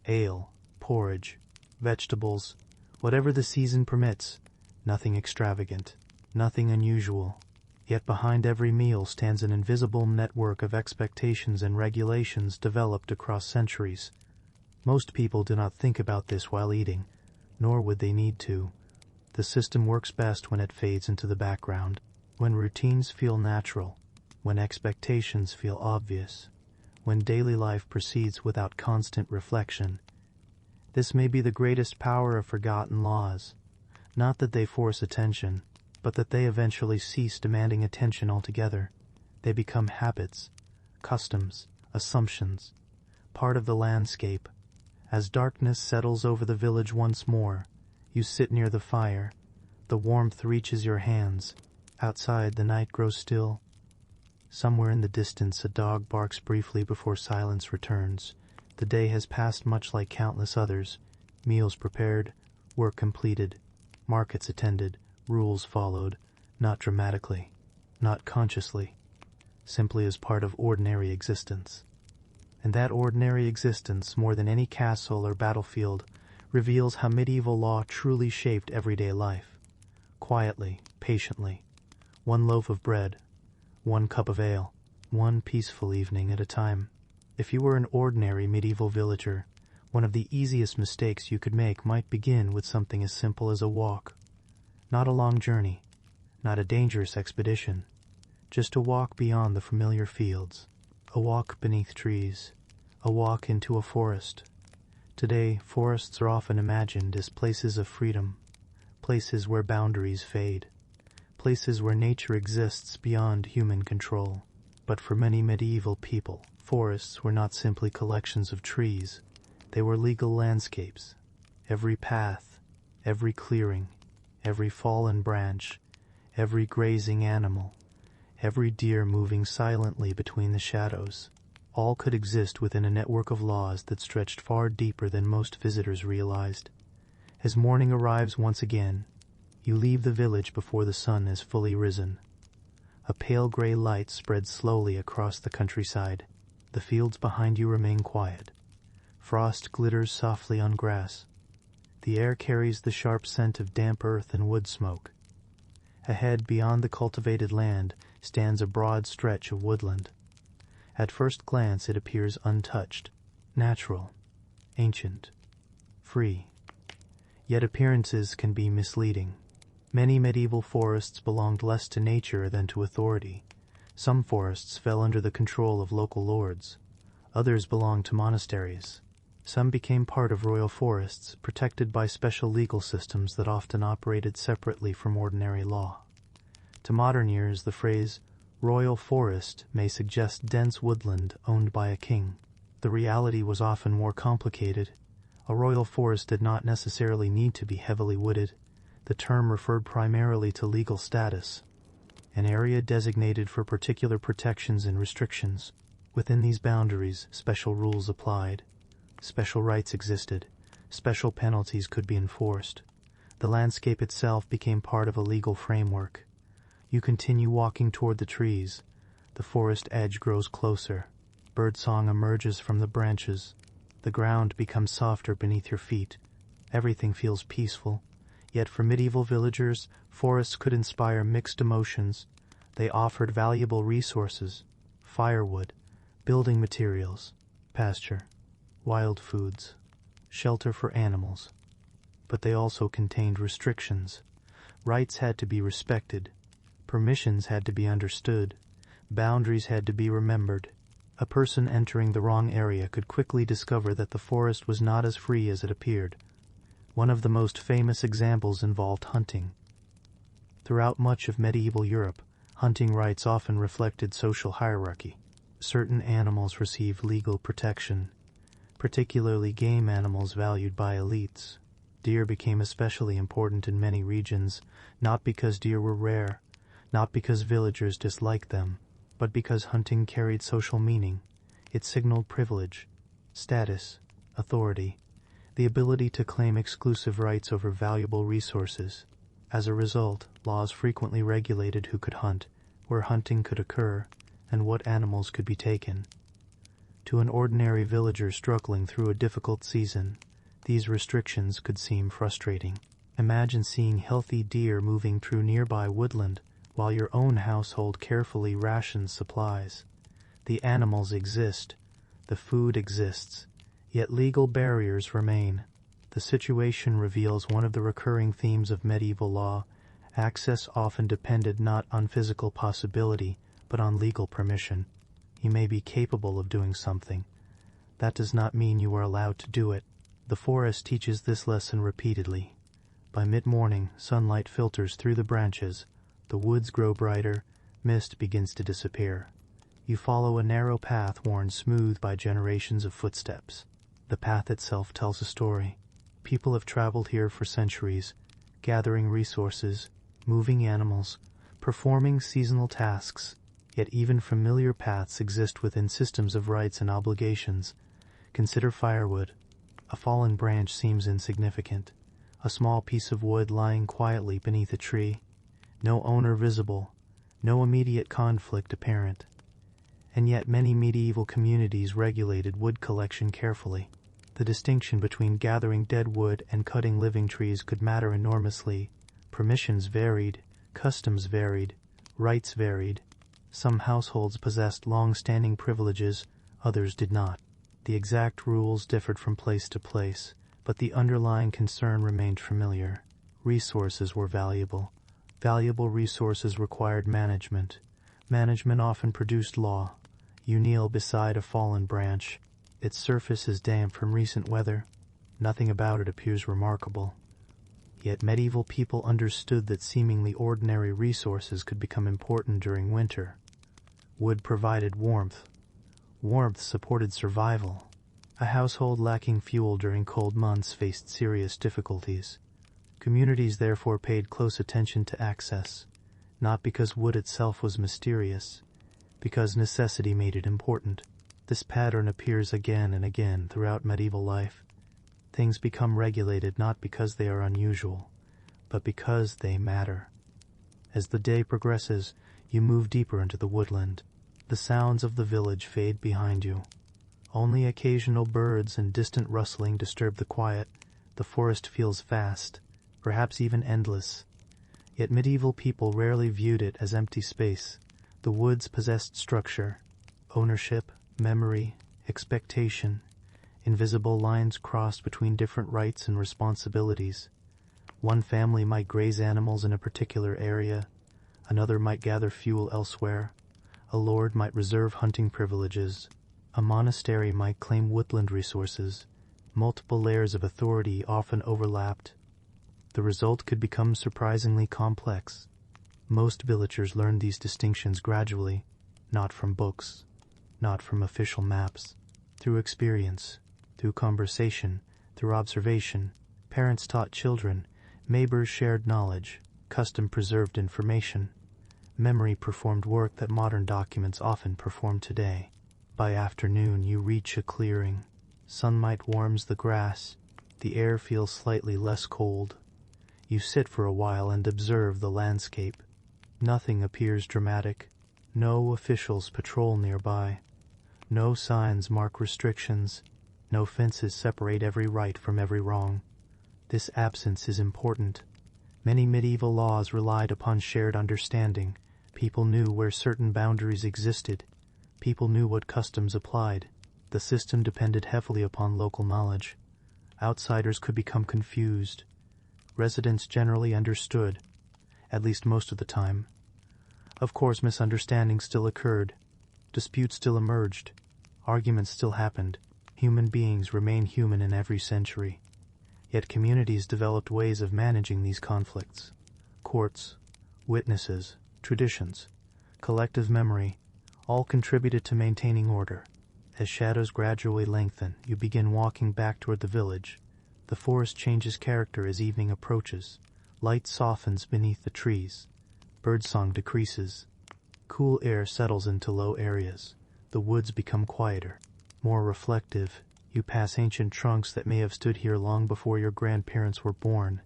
ale, porridge, vegetables, whatever the season permits. Nothing extravagant, nothing unusual. Yet behind every meal stands an invisible network of expectations and regulations developed across centuries. Most people do not think about this while eating, nor would they need to. The system works best when it fades into the background, when routines feel natural, when expectations feel obvious, when daily life proceeds without constant reflection. This may be the greatest power of forgotten laws. Not that they force attention, but that they eventually cease demanding attention altogether. They become habits, customs, assumptions, part of the landscape. As darkness settles over the village once more, you sit near the fire. The warmth reaches your hands. Outside, the night grows still. Somewhere in the distance, a dog barks briefly before silence returns. The day has passed much like countless others. Meals prepared, work completed, markets attended, rules followed, not dramatically, not consciously, simply as part of ordinary existence. And that ordinary existence, more than any castle or battlefield, reveals how medieval law truly shaped everyday life. Quietly, patiently, one loaf of bread, one cup of ale, one peaceful evening at a time. If you were an ordinary medieval villager, one of the easiest mistakes you could make might begin with something as simple as a walk. Not a long journey, not a dangerous expedition, just a walk beyond the familiar fields, a walk beneath trees, a walk into a forest. Today, forests are often imagined as places of freedom, places where boundaries fade, places where nature exists beyond human control. But for many medieval people, forests were not simply collections of trees. They were legal landscapes. Every path, every clearing, every fallen branch, every grazing animal, every deer moving silently between the shadows, all could exist within a network of laws that stretched far deeper than most visitors realized. As morning arrives once again, you leave the village before the sun has fully risen. A pale gray light spreads slowly across the countryside. The fields behind you remain quiet. Frost glitters softly on grass. The air carries the sharp scent of damp earth and wood smoke. Ahead, beyond the cultivated land, stands a broad stretch of woodland. At first glance it appears untouched, natural, ancient, free. Yet appearances can be misleading. Many medieval forests belonged less to nature than to authority. Some forests fell under the control of local lords. Others belonged to monasteries. Some became part of royal forests, protected by special legal systems that often operated separately from ordinary law. To modern ears, the phrase royal forest may suggest dense woodland owned by a king. The reality was often more complicated. A royal forest did not necessarily need to be heavily wooded. The term referred primarily to legal status, an area designated for particular protections and restrictions. Within these boundaries, special rules applied. Special rights existed. Special penalties could be enforced. The landscape itself became part of a legal framework. You continue walking toward the trees. The forest edge grows closer. Birdsong emerges from the branches. The ground becomes softer beneath your feet. Everything feels peaceful. Yet for medieval villagers, forests could inspire mixed emotions. They offered valuable resources: firewood, building materials, pasture, wild foods, shelter for animals. But they also contained restrictions. Rights had to be respected. Permissions had to be understood. Boundaries had to be remembered. A person entering the wrong area could quickly discover that the forest was not as free as it appeared. One of the most famous examples involved hunting. Throughout much of medieval Europe, hunting rights often reflected social hierarchy. Certain animals received legal protection, particularly game animals valued by elites. Deer became especially important in many regions, not because deer were rare, not because villagers disliked them, but because hunting carried social meaning. It signaled privilege, status, authority, the ability to claim exclusive rights over valuable resources. As a result, laws frequently regulated who could hunt, where hunting could occur, and what animals could be taken. To an ordinary villager struggling through a difficult season, these restrictions could seem frustrating. Imagine seeing healthy deer moving through nearby woodland while your own household carefully rations supplies. The animals exist, the food exists, yet legal barriers remain. The situation reveals one of the recurring themes of medieval law. Access often depended not on physical possibility, but on legal permission. You may be capable of doing something. That does not mean you are allowed to do it. The forest teaches this lesson repeatedly. By mid-morning, sunlight filters through the branches. The woods grow brighter. Mist begins to disappear. You follow a narrow path worn smooth by generations of footsteps. The path itself tells a story. People have traveled here for centuries, gathering resources, moving animals, performing seasonal tasks. Yet even familiar paths exist within systems of rights and obligations. Consider firewood. A fallen branch seems insignificant. A small piece of wood lying quietly beneath a tree. No owner visible. No immediate conflict apparent. And yet many medieval communities regulated wood collection carefully. The distinction between gathering dead wood and cutting living trees could matter enormously. Permissions varied. Customs varied. Rights varied. Some households possessed long-standing privileges, others did not. The exact rules differed from place to place, but the underlying concern remained familiar. Resources were valuable. Valuable resources required management. Management often produced law. You kneel beside a fallen branch. Its surface is damp from recent weather. Nothing about it appears remarkable. Yet medieval people understood that seemingly ordinary resources could become important during winter. Wood provided warmth. Warmth supported survival. A household lacking fuel during cold months faced serious difficulties. Communities therefore paid close attention to access, not because wood itself was mysterious, because necessity made it important. This pattern appears again and again throughout medieval life. Things become regulated not because they are unusual, but because they matter. As the day progresses, you move deeper into the woodland. The sounds of the village fade behind you. Only occasional birds and distant rustling disturb the quiet. The forest feels vast, perhaps even endless. Yet medieval people rarely viewed it as empty space. The woods possessed structure, ownership, memory, expectation. Invisible lines crossed between different rights and responsibilities. One family might graze animals in a particular area. Another might gather fuel elsewhere. A lord might reserve hunting privileges. A monastery might claim woodland resources. Multiple layers of authority often overlapped. The result could become surprisingly complex. Most villagers learned these distinctions gradually, not from books, not from official maps, through experience, through conversation, through observation. Parents taught children, neighbors shared knowledge, custom preserved information. Memory performed work that modern documents often perform today. By afternoon you reach a clearing. Sunlight warms the grass. The air feels slightly less cold. You sit for a while and observe the landscape. Nothing appears dramatic. No officials patrol nearby. No signs mark restrictions. No fences separate every right from every wrong. This absence is important. Many medieval laws relied upon shared understanding. People knew where certain boundaries existed. People knew what customs applied. The system depended heavily upon local knowledge. Outsiders could become confused. Residents generally understood, at least most of the time. Of course, misunderstandings still occurred. Disputes still emerged. Arguments still happened. Human beings remain human in every century. Yet communities developed ways of managing these conflicts. Courts, witnesses, traditions, collective memory, all contributed to maintaining order. As shadows gradually lengthen, you begin walking back toward the village. The forest changes character as evening approaches. Light softens beneath the trees. Birdsong decreases. Cool air settles into low areas. The woods become quieter, more reflective. You pass ancient trunks that may have stood here long before your grandparents were born,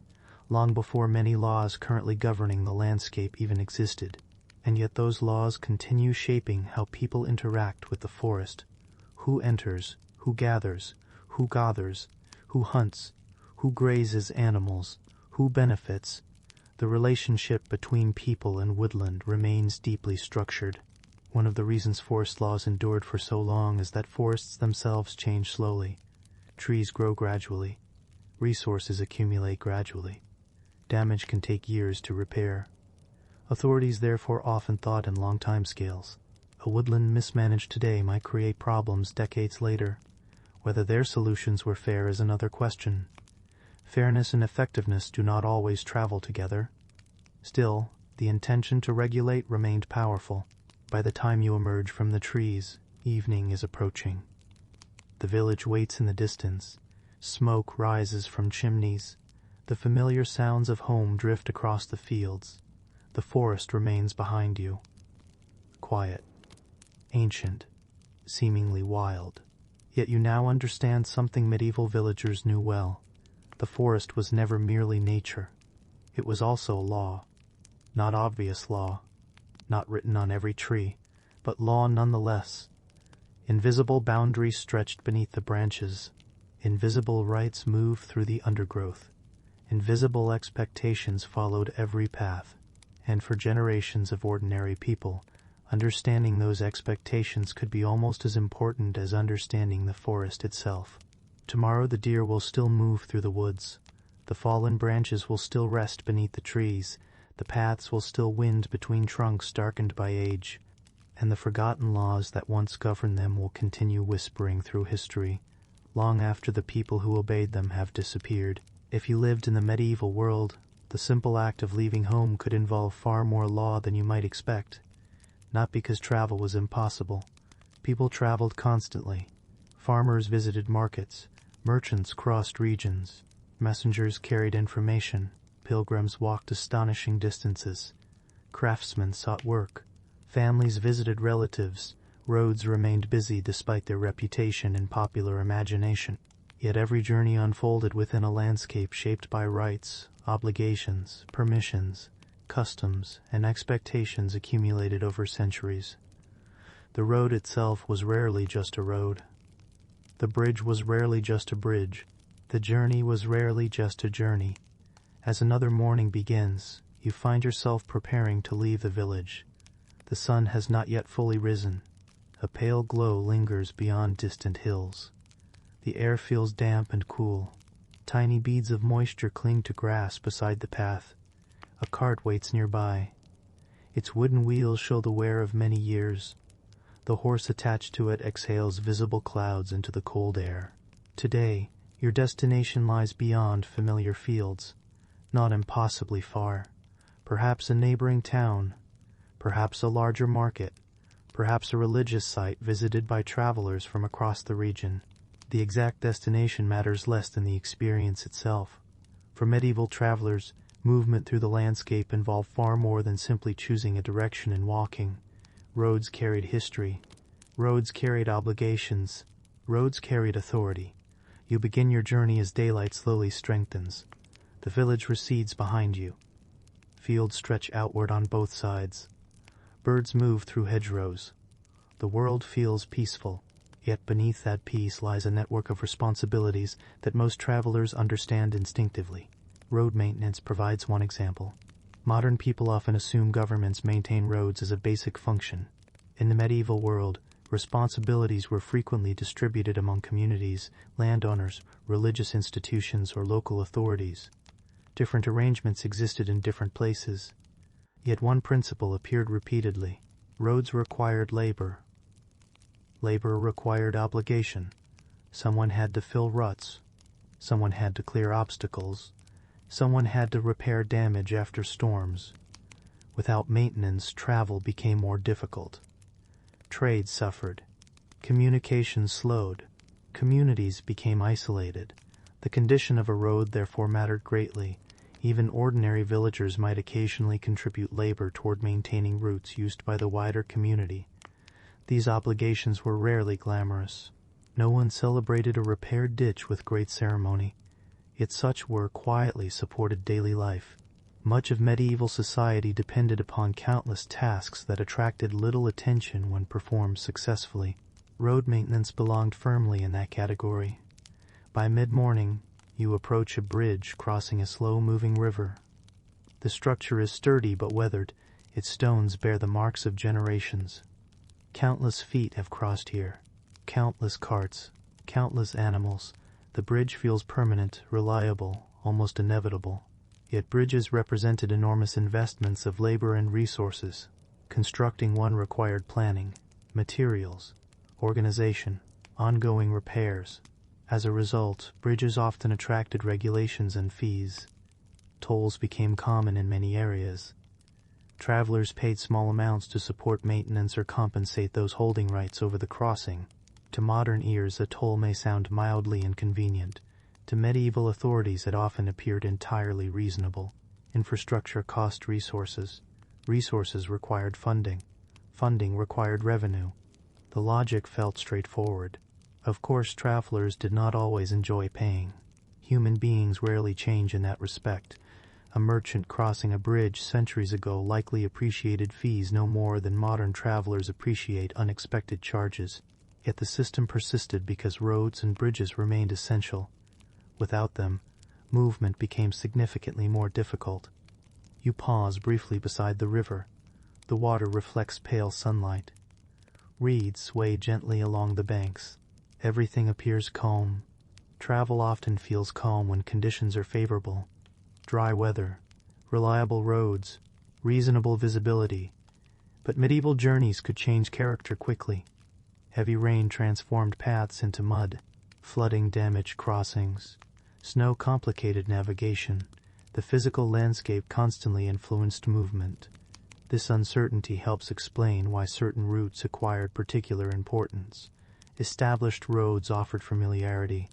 long before many laws currently governing the landscape even existed. And yet those laws continue shaping how people interact with the forest. Who enters, who gathers, who hunts, who grazes animals, who benefits. The relationship between people and woodland remains deeply structured. One of the reasons forest laws endured for so long is that forests themselves change slowly. Trees grow gradually. Resources accumulate gradually. Damage can take years to repair. Authorities therefore often thought in long time scales. A woodland mismanaged today might create problems decades later. Whether their solutions were fair is another question. Fairness and effectiveness do not always travel together. Still, the intention to regulate remained powerful. By the time you emerge from the trees, evening is approaching. The village waits in the distance. Smoke rises from chimneys. The familiar sounds of home drift across the fields. The forest remains behind you. Quiet, ancient, seemingly wild. Yet you now understand something medieval villagers knew well. The forest was never merely nature. It was also law. Not obvious law, not written on every tree, but law nonetheless. Invisible boundaries stretched beneath the branches. Invisible rights moved through the undergrowth. Invisible expectations followed every path. And for generations of ordinary people, understanding those expectations could be almost as important as understanding the forest itself. Tomorrow the deer will still move through the woods. The fallen branches will still rest beneath the trees. The paths will still wind between trunks darkened by age. And the forgotten laws that once governed them will continue whispering through history, long after the people who obeyed them have disappeared. If you lived in the medieval world, the simple act of leaving home could involve far more law than you might expect. Not because travel was impossible. People traveled constantly. Farmers visited markets. Merchants crossed regions. Messengers carried information. Pilgrims walked astonishing distances. Craftsmen sought work. Families visited relatives. Roads remained busy despite their reputation in popular imagination. Yet every journey unfolded within a landscape shaped by rights, obligations, permissions, customs, and expectations accumulated over centuries. The road itself was rarely just a road. The bridge was rarely just a bridge. The journey was rarely just a journey. As another morning begins, you find yourself preparing to leave the village. The sun has not yet fully risen. A pale glow lingers beyond distant hills. The air feels damp and cool. Tiny beads of moisture cling to grass beside the path. A cart waits nearby. Its wooden wheels show the wear of many years. The horse attached to it exhales visible clouds into the cold air. Today, your destination lies beyond familiar fields, not impossibly far. Perhaps a neighboring town, perhaps a larger market, perhaps a religious site visited by travelers from across the region. The exact destination matters less than the experience itself. For medieval travelers, movement through the landscape involved far more than simply choosing a direction and walking. Roads carried history. Roads carried obligations. Roads carried authority. You begin your journey as daylight slowly strengthens. The village recedes behind you. Fields stretch outward on both sides. Birds move through hedgerows. The world feels peaceful, yet beneath that peace lies a network of responsibilities that most travelers understand instinctively. Road maintenance provides one example. Modern people often assume governments maintain roads as a basic function. In the medieval world, responsibilities were frequently distributed among communities, landowners, religious institutions, or local authorities. Different arrangements existed in different places. Yet one principle appeared repeatedly. Roads required labor. Labor required obligation. Someone had to fill ruts. Someone had to clear obstacles. Someone had to repair damage after storms. Without maintenance, travel became more difficult. Trade suffered. Communication slowed. Communities became isolated. The condition of a road therefore mattered greatly. Even ordinary villagers might occasionally contribute labor toward maintaining routes used by the wider community. These obligations were rarely glamorous. No one celebrated a repaired ditch with great ceremony. Yet such work quietly supported daily life. Much of medieval society depended upon countless tasks that attracted little attention when performed successfully. Road maintenance belonged firmly in that category. By mid-morning, you approach a bridge crossing a slow-moving river. The structure is sturdy but weathered. Its stones bear the marks of generations. Countless feet have crossed here. Countless carts. Countless animals. The bridge feels permanent, reliable, almost inevitable. Yet bridges represented enormous investments of labor and resources. Constructing one required planning, materials, organization, ongoing repairs. As a result, bridges often attracted regulations and fees. Tolls became common in many areas. Travelers paid small amounts to support maintenance or compensate those holding rights over the crossing. To modern ears, a toll may sound mildly inconvenient. To medieval authorities, it often appeared entirely reasonable. Infrastructure cost resources. Resources required funding. Funding required revenue. The logic felt straightforward. Of course, travelers did not always enjoy paying. Human beings rarely change in that respect. A merchant crossing a bridge centuries ago likely appreciated fees no more than modern travelers appreciate unexpected charges. Yet the system persisted because roads and bridges remained essential. Without them, movement became significantly more difficult. You pause briefly beside the river. The water reflects pale sunlight. Reeds sway gently along the banks. Everything appears calm. Travel often feels calm when conditions are favorable. Dry weather, reliable roads, reasonable visibility. But medieval journeys could change character quickly. Heavy rain transformed paths into mud. Flooding damaged crossings. Snow complicated navigation. The physical landscape constantly influenced movement. This uncertainty helps explain why certain routes acquired particular importance. Established roads offered familiarity,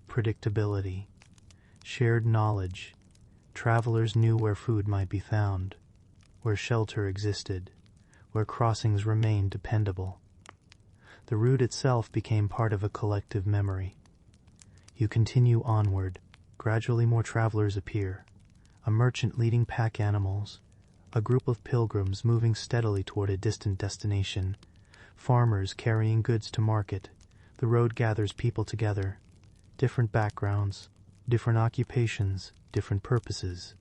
predictability, shared knowledge. Travelers knew where food might be found, where shelter existed, where crossings remained dependable. The route itself became part of a collective memory. You continue onward. Gradually more travelers appear. A merchant leading pack animals. A group of pilgrims moving steadily toward a distant destination. Farmers carrying goods to market. The road gathers people together. Different backgrounds, different occupations, different purposes.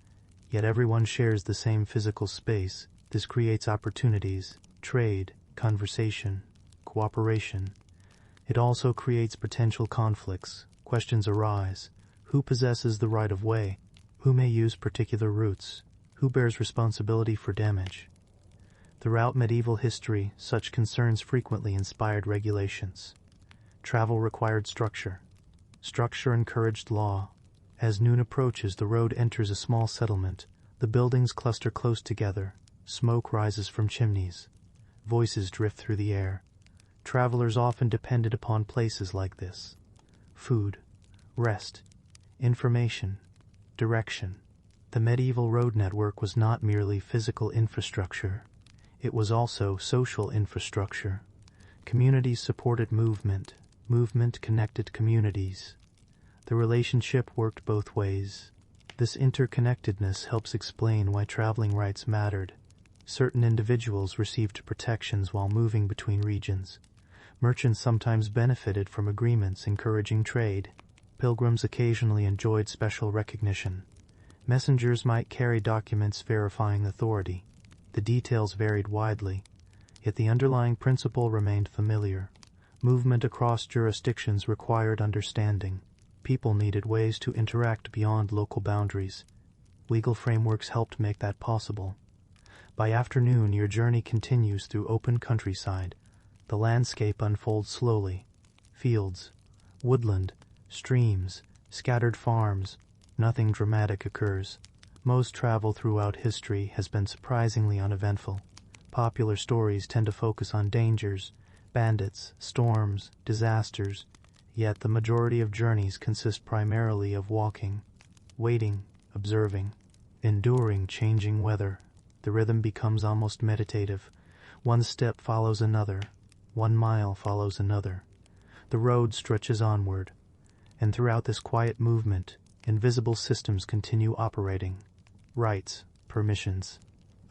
Yet everyone shares the same physical space. This creates opportunities, trade, conversation, cooperation. It also creates potential conflicts. Questions arise. Who possesses the right of way? Who may use particular routes? Who bears responsibility for damage? Throughout medieval history, such concerns frequently inspired regulations. Travel required structure. Structure encouraged law. As noon approaches, the road enters a small settlement. The buildings cluster close together. Smoke rises from chimneys. Voices drift through the air. Travelers often depended upon places like this. Food, rest, information, direction. The medieval road network was not merely physical infrastructure. It was also social infrastructure. Communities supported movement. Movement connected communities. The relationship worked both ways. This interconnectedness helps explain why traveling rights mattered. Certain individuals received protections while moving between regions. Merchants sometimes benefited from agreements encouraging trade. Pilgrims occasionally enjoyed special recognition. Messengers might carry documents verifying authority. The details varied widely, yet the underlying principle remained familiar. Movement across jurisdictions required understanding. People needed ways to interact beyond local boundaries. Legal frameworks helped make that possible. By afternoon, your journey continues through open countryside. The landscape unfolds slowly. Fields, woodland, streams, scattered farms. Nothing dramatic occurs. Most travel throughout history has been surprisingly uneventful. Popular stories tend to focus on dangers, bandits, storms, disasters, yet the majority of journeys consist primarily of walking, waiting, observing, enduring changing weather. The rhythm becomes almost meditative. One step follows another. 1 mile follows another. The road stretches onward, and throughout this quiet movement, invisible systems continue operating. Rights, permissions,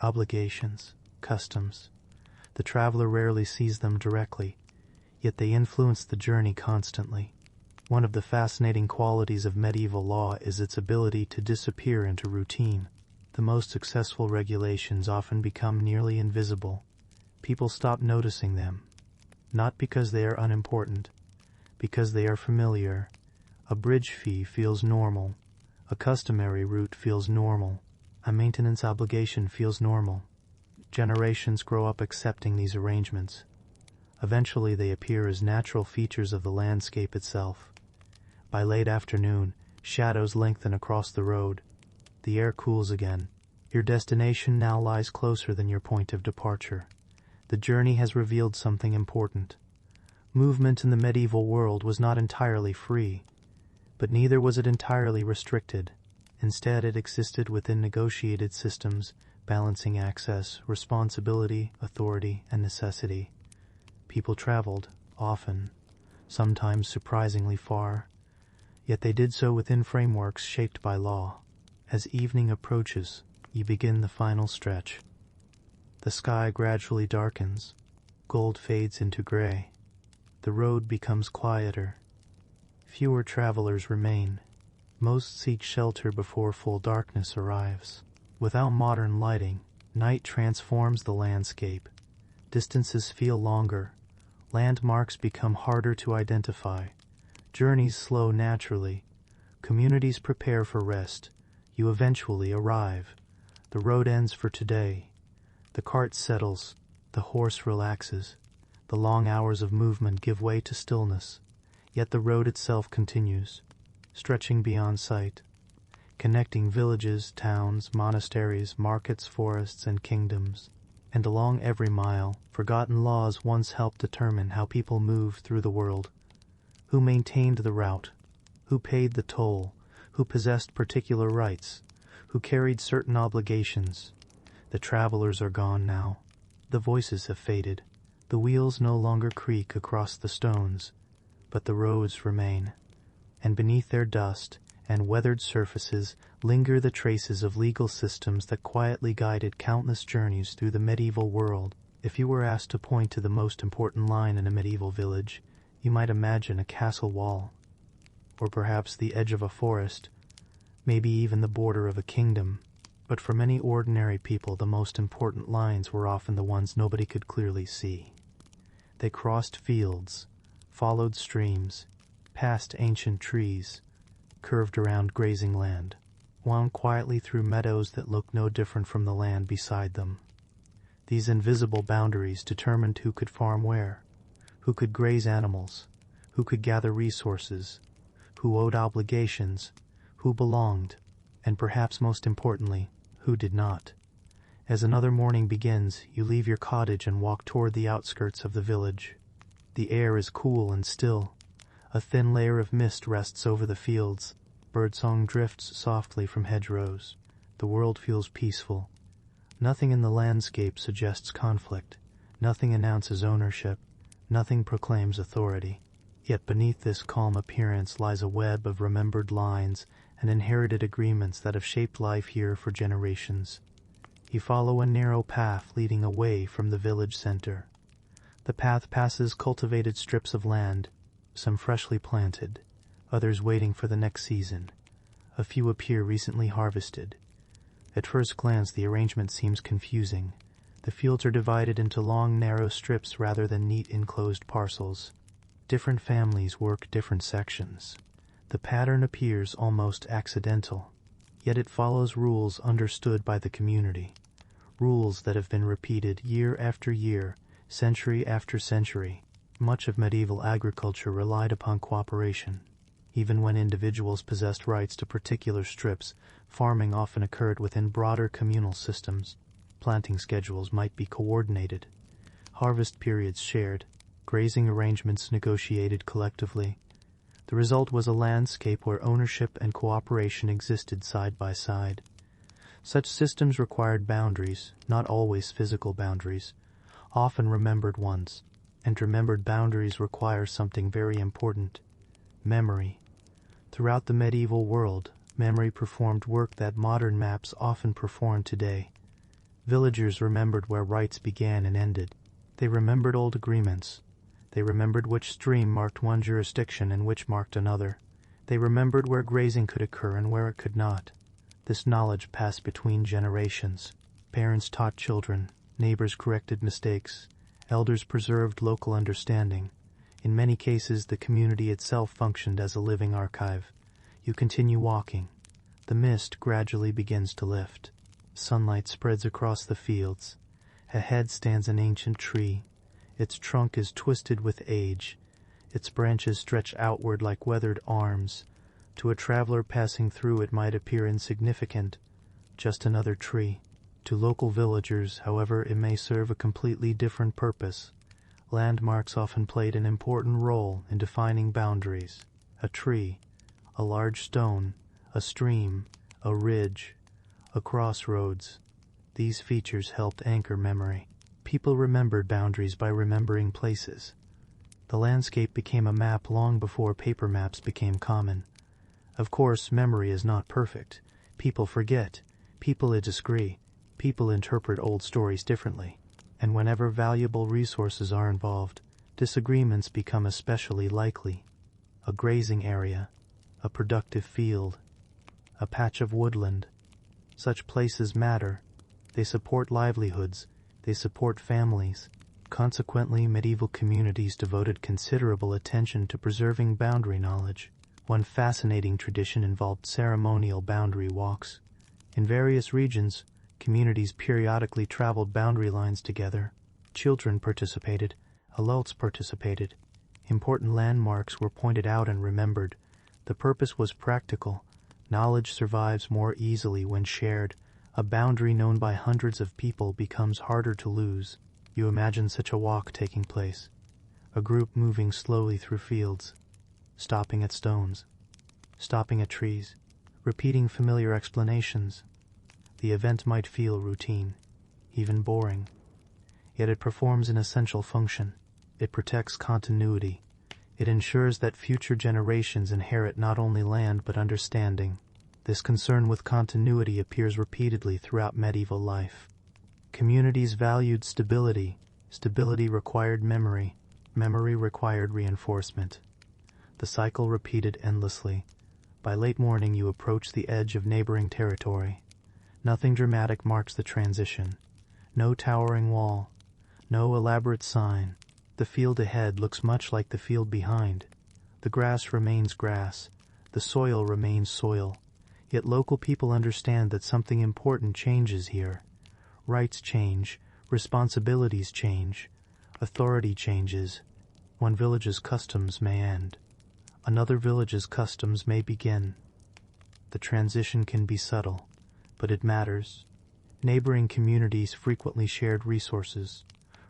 obligations, customs. The traveler rarely sees them directly, yet they influence the journey constantly. One of the fascinating qualities of medieval law is its ability to disappear into routine. The most successful regulations often become nearly invisible. People stop noticing them, not because they are unimportant, because they are familiar. A bridge fee feels normal. A customary route feels normal. A maintenance obligation feels normal. Generations grow up accepting these arrangements. Eventually they appear as natural features of the landscape itself. By late afternoon, shadows lengthen across the road. The air cools again. Your destination now lies closer than your point of departure. The journey has revealed something important. Movement in the medieval world was not entirely free, but neither was it entirely restricted. Instead, it existed within negotiated systems, balancing access, responsibility, authority, and necessity. People traveled, often, sometimes surprisingly far, yet they did so within frameworks shaped by law. As evening approaches, you begin the final stretch. The sky gradually darkens. Gold fades into gray. The road becomes quieter. Fewer travelers remain. Most seek shelter before full darkness arrives. Without modern lighting, night transforms the landscape. Distances feel longer. Landmarks become harder to identify. Journeys slow naturally. Communities prepare for rest. You eventually arrive. The road ends for today. The cart settles. The horse relaxes. The long hours of movement give way to stillness. Yet the road itself continues, stretching beyond sight, connecting villages, towns, monasteries, markets, forests, and kingdoms. And along every mile, forgotten laws once helped determine how people moved through the world. Who maintained the route? Who paid the toll? Who possessed particular rights? Who carried certain obligations? The travelers are gone now. The voices have faded. The wheels no longer creak across the stones, but the roads remain. And beneath their dust and weathered surfaces linger the traces of legal systems that quietly guided countless journeys through the medieval world. If you were asked to point to the most important line in a medieval village, you might imagine a castle wall, or perhaps the edge of a forest, maybe even the border of a kingdom. But for many ordinary people, the most important lines were often the ones nobody could clearly see. They crossed fields, followed streams, passed ancient trees, curved around grazing land, wound quietly through meadows that looked no different from the land beside them. These invisible boundaries determined who could farm where, who could graze animals, who could gather resources, who owed obligations, who belonged, and perhaps most importantly, who did not. As another morning begins, you leave your cottage and walk toward the outskirts of the village. The air is cool and still. A thin layer of mist rests over the fields. Birdsong drifts softly from hedgerows. The world feels peaceful. Nothing in the landscape suggests conflict. Nothing announces ownership. Nothing proclaims authority. Yet beneath this calm appearance lies a web of remembered lines and inherited agreements that have shaped life here for generations. You follow a narrow path leading away from the village center. The path passes cultivated strips of land, some freshly planted, others waiting for the next season. A few appear recently harvested. At first glance, the arrangement seems confusing. The fields are divided into long, narrow strips rather than neat enclosed parcels. Different families work different sections. The pattern appears almost accidental, yet it follows rules understood by the community. Rules that have been repeated year after year, century after century. Much of medieval agriculture relied upon cooperation. Even when individuals possessed rights to particular strips, farming often occurred within broader communal systems. Planting schedules might be coordinated, harvest periods shared, grazing arrangements negotiated collectively. The result was a landscape where ownership and cooperation existed side by side. Such systems required boundaries, not always physical boundaries, often remembered ones, and remembered boundaries require something very important: memory. Throughout the medieval world, memory performed work that modern maps often perform today. Villagers remembered where rights began and ended. They remembered old agreements. They remembered which stream marked one jurisdiction and which marked another. They remembered where grazing could occur and where it could not. This knowledge passed between generations. Parents taught children, neighbors corrected mistakes, elders preserved local understanding. In many cases, the community itself functioned as a living archive. You continue walking. The mist gradually begins to lift. Sunlight spreads across the fields. Ahead stands an ancient tree. Its trunk is twisted with age. Its branches stretch outward like weathered arms. To a traveler passing through, it might appear insignificant, just another tree. To local villagers, however, it may serve a completely different purpose. Landmarks often played an important role in defining boundaries. A tree, a large stone, a stream, a ridge, a crossroads. These features helped anchor memory. People remembered boundaries by remembering places. The landscape became a map long before paper maps became common. Of course, memory is not perfect. People forget. People disagree. People interpret old stories differently. And whenever valuable resources are involved, disagreements become especially likely. A grazing area, a productive field, a patch of woodland. Such places matter. They support livelihoods. They support families. Consequently, medieval communities devoted considerable attention to preserving boundary knowledge. One fascinating tradition involved ceremonial boundary walks. In various regions, communities periodically traveled boundary lines together. Children participated. Adults participated. Important landmarks were pointed out and remembered. The purpose was practical. Knowledge survives more easily when shared. A boundary known by hundreds of people becomes harder to lose. You imagine such a walk taking place. A group moving slowly through fields, stopping at stones, stopping at trees, repeating familiar explanations. The event might feel routine, even boring. Yet it performs an essential function. It protects continuity. It ensures that future generations inherit not only land but understanding. This concern with continuity appears repeatedly throughout medieval life. Communities valued stability. Stability required memory. Memory required reinforcement. The cycle repeated endlessly. By late morning you approach the edge of neighboring territory. Nothing dramatic marks the transition. No towering wall. No elaborate sign. The field ahead looks much like the field behind. The grass remains grass. The soil remains soil. Yet local people understand that something important changes here. Rights change. Responsibilities change, authority changes. One village's customs may end, another village's customs may begin. The transition can be subtle, but it matters. Neighboring communities frequently shared resources.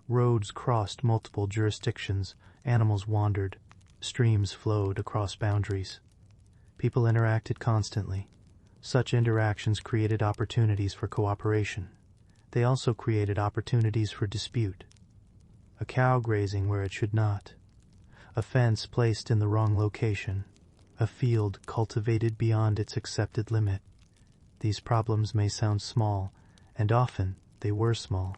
Roads crossed multiple jurisdictions, animals wandered, streams flowed across boundaries. People interacted constantly. Such interactions created opportunities for cooperation. They also created opportunities for dispute. A cow grazing where it should not. A fence placed in the wrong location. A field cultivated beyond its accepted limit. These problems may sound small, and often they were small.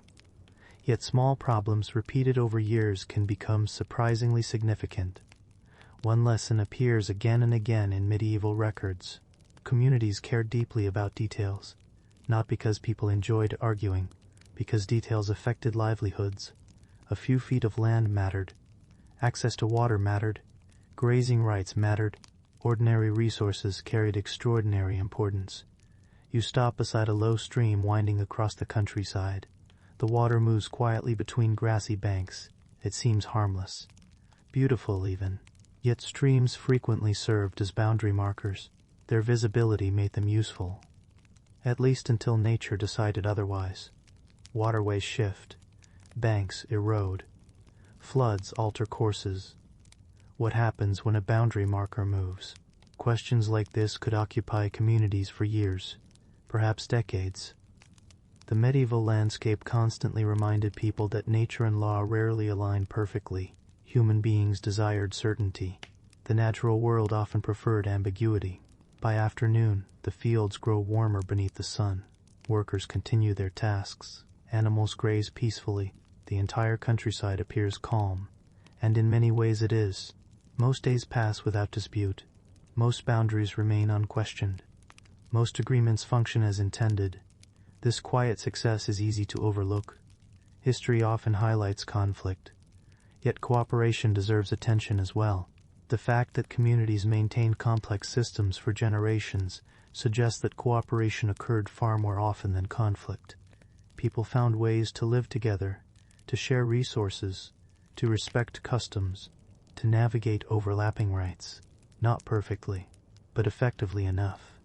Yet small problems repeated over years can become surprisingly significant. One lesson appears again and again in medieval records. Communities cared deeply about details, not because people enjoyed arguing, because details affected livelihoods. A few feet of land mattered. Access to water mattered. Grazing rights mattered. Ordinary resources carried extraordinary importance. You stop beside a low stream winding across the countryside. The water moves quietly between grassy banks. It seems harmless. Beautiful even. Yet streams frequently served as boundary markers. Their visibility made them useful. At least until nature decided otherwise. Waterways shift. Banks erode. Floods alter courses. What happens when a boundary marker moves? Questions like this could occupy communities for years, perhaps decades. The medieval landscape constantly reminded people that nature and law rarely aligned perfectly. Human beings desired certainty. The natural world often preferred ambiguity. By afternoon, the fields grow warmer beneath the sun. Workers continue their tasks. Animals graze peacefully. The entire countryside appears calm. And in many ways it is. Most days pass without dispute. Most boundaries remain unquestioned. Most agreements function as intended. This quiet success is easy to overlook. History often highlights conflict. Yet cooperation deserves attention as well. The fact that communities maintained complex systems for generations suggests that cooperation occurred far more often than conflict. People found ways to live together, to share resources, to respect customs, to navigate overlapping rights. Not perfectly, but effectively enough.